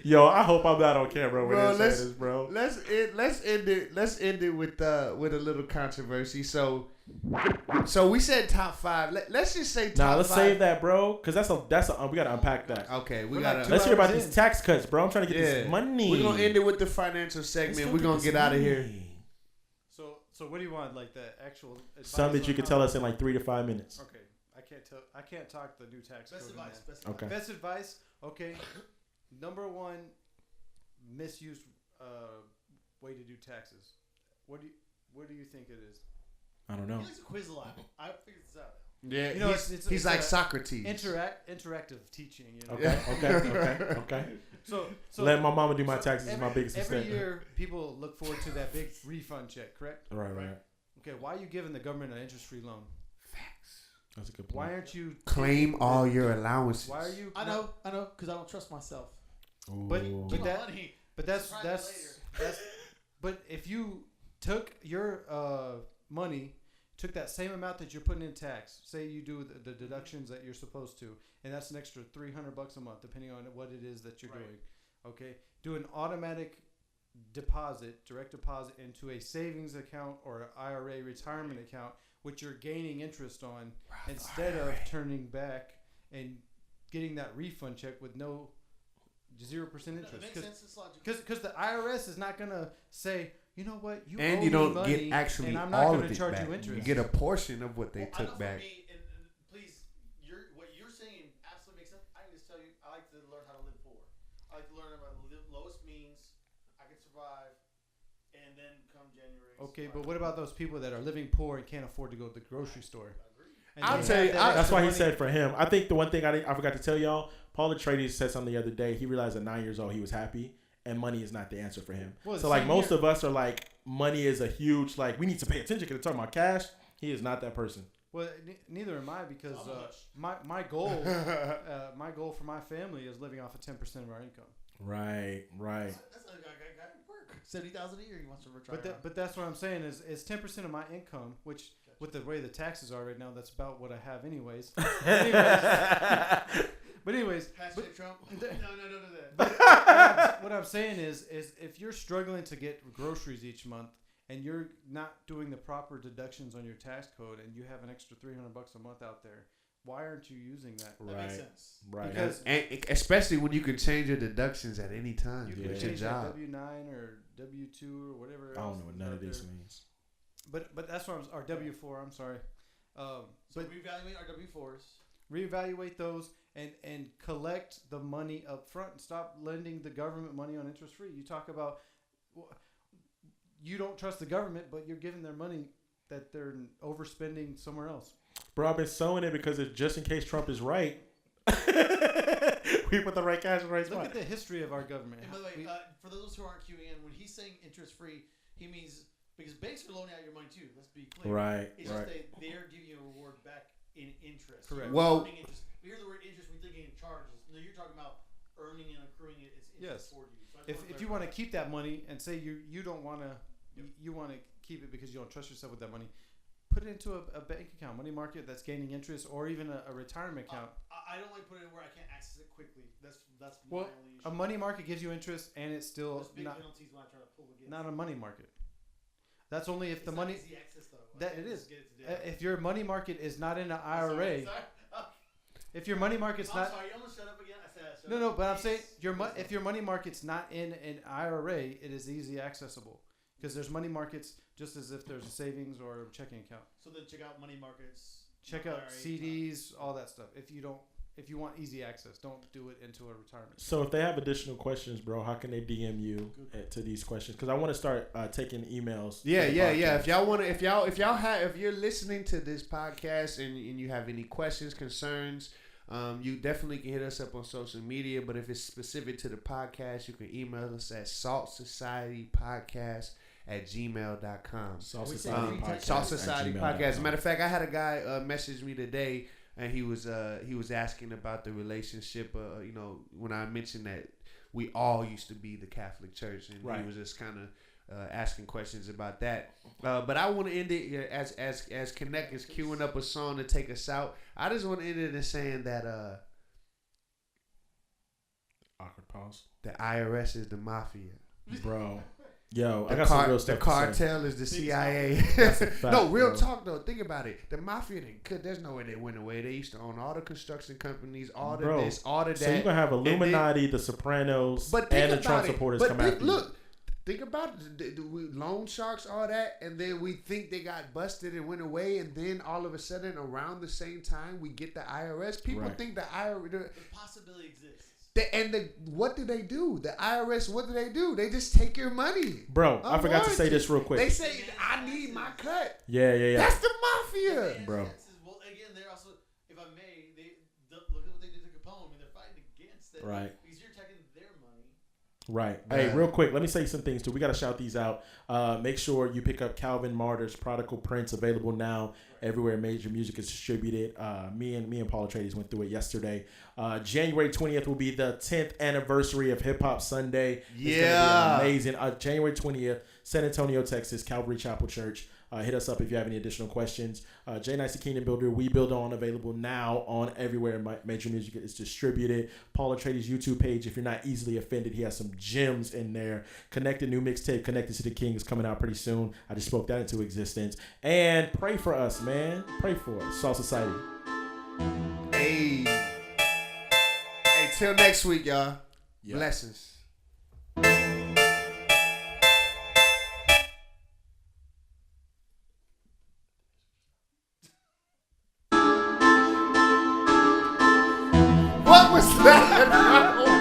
Yo, I hope I'm not on camera when I say this, bro. Let's end it with a little controversy. So we said top 5. Let's just say top 5. Nah, let's save that, bro, because that's a we gotta unpack that. Okay, we We're gotta. like Let's hear about in. these tax cuts, bro. I'm trying to get this money. We're gonna end it with the financial segment. We're gonna get out of here. So what do you want? Like the actual advice Something that you on could how- tell us in like 3 to 5 minutes. Okay, I can't talk the new tax Best code. advice. Best Okay. advice. Best advice. Okay. Number one, misused way to do taxes. What do you think it is? I don't know. He likes to quiz a lot. I figured this out. Yeah, You know, he's it's like a Socrates. Interactive teaching. You know. Okay. So Let my mama do my taxes is my biggest every mistake. year, people look forward to that big refund check. Correct. Right. Okay. Why are you giving the government an interest-free loan? That's a good point. Why aren't you Claim all your allowances. Why are you? I know, because I don't trust myself. But Ooh. Keep my that- money. But that's Surprise me that's but if you took your money, took that same amount that you're putting in tax, say you do the deductions that you're supposed to, and that's an extra $300 a month, depending on what it is that you're doing. Okay, do an automatic direct deposit into a savings account or an IRA retirement account, which you're gaining interest on, instead of turning back and getting that refund check with no 0% interest. That makes sense. It's logical. Because the IRS is not gonna say, you know what, you And owe you me don't money, get actually and I'm not all gonna of it charge back. you interest. You get a portion of what they I know took for back. me, and please, what you're saying absolutely makes sense. I can just tell you, I like to learn how to live poor. I like to learn about the lowest means I can survive, and then come January. Okay, but what about those people that are living poor and can't afford to go to the grocery store? And I'll they tell have you, that That's extra why he money. said for him. I think the one thing I forgot to tell y'all, Paul Atreides said something the other day. He realized at 9 years old he was happy, and money is not the answer for him. Well, So like same most here. of us are like, money is a huge like we need to pay attention because they're talking about cash. He is not that person. Well, neither am I, because I'm a hush. my goal my goal for my family is living off of 10% of our income. Right. That's a guy at work. $70,000 a year he wants to retire. But that's what I'm saying is 10% of my income, which with the way the taxes are right now, that's about what I have anyways. But anyways, Hashtag Trump. No. what I'm saying is if you're struggling to get groceries each month and you're not doing the proper deductions on your tax code and you have an extra $300 a month out there, why aren't you using that? That makes sense. Right. Because And especially when you can change your deductions at any time. you Yeah. can It's your change that job. W-9 or W-2 or whatever. I else don't know what is none out of this there. means. But that's what or W-4. I'm sorry. So reevaluate our W4s. Reevaluate those and collect the money up front and stop lending the government money on interest free. You talk about you don't trust the government, but you're giving their money that they're overspending somewhere else. Bro, I've been sewing it because just in case Trump is right, we put the right cash in the right spot. Look at the history of our government. And by the way, for those who aren't queuing in, when he's saying interest free, he means because banks are loaning out your money too. Let's be clear. Right. It's just they're giving you a reward back in interest. Correct. Well, interest. We hear the word interest, we think in charges. No, you're talking about earning and accruing it. It's interest for you. So If you want to keep that money and say you don't want to, you want to keep it because you don't trust yourself with that money, put it into a bank account, money market that's gaining interest, or even a retirement account. I don't like putting it where I can't access it quickly. That's well, my only issue. A money market gives you interest, and it's still There's big penalties when I try to pull against. not a money market. That's only if the money. Easy access, though. That it is. If your money market is not in an IRA, Sorry. if your money market's not. Sorry, you almost shut up again. I said shut No, up. but I'm saying if your money market's not in an IRA, it is easy accessible because there's money markets just as if there's a savings or a checking account. So then check out money markets. Check out CDs, all that stuff. If you want easy access, don't do it into a retirement. So if they have additional questions, bro, how can they DM you to these questions? Because I want to start taking emails. Yeah. If y'all want to, if you're listening to this podcast and you have any questions, concerns, you definitely can hit us up on social media. But if it's specific to the podcast, you can email us at saltsocietypodcast@gmail.com. Salt Society Podcast. Salt Society Podcast. As a matter of fact, I had a guy message me today. And he was asking about the relationship. When I mentioned that we all used to be the Catholic Church, and he was just kind of asking questions about that. But I want to end it as Kinect is queuing up a song to take us out. I just want to end it in saying that awkward pause. The IRS is the mafia, bro. Yo, I got some real stuff. The cartel is the CIA. No, real talk though. Think about it. The mafia, there's no way they went away. They used to own all the construction companies, all the this, all the that. So you're gonna have Illuminati, the Sopranos, and the Trump supporters come after you. Look, think about it. The loan sharks, all that, and then we think they got busted and went away, and then all of a sudden, around the same time, we get the IRS. People think the IRS. The possibility exists. What do they do? The IRS, what do? They just take your money. Bro, I forgot to say this real quick. They say, I need my cut. Yeah. That's the mafia. Bro. Well, again, they're also, if I may, look at what they did to Capone. I mean, they're fighting against it. Right. Because you're taking their money. Right. Hey, real quick, let me say some things too. We got to shout these out. Make sure you pick up Calvin Martyr's Prodigal Prince, available now everywhere major music is distributed. Me and Paul Atreides went through it yesterday. January 20th will be the 10th anniversary of Hip Hop Sunday. It's gonna be amazing. January 20th, San Antonio, Texas, Calvary Chapel Church. Hit us up if you have any additional questions. J Nice the Kingdom Builder, We Build On, available now on everywhere major music is distributed. Paul Atreides' YouTube page, if you're not easily offended, he has some gems in there. Connected new mixtape, Connected to the King, is coming out pretty soon. I just spoke that into existence. And pray for us, man. Pray for us. Salt Society. Hey, till next week, y'all. Yep. Blessings. What was that?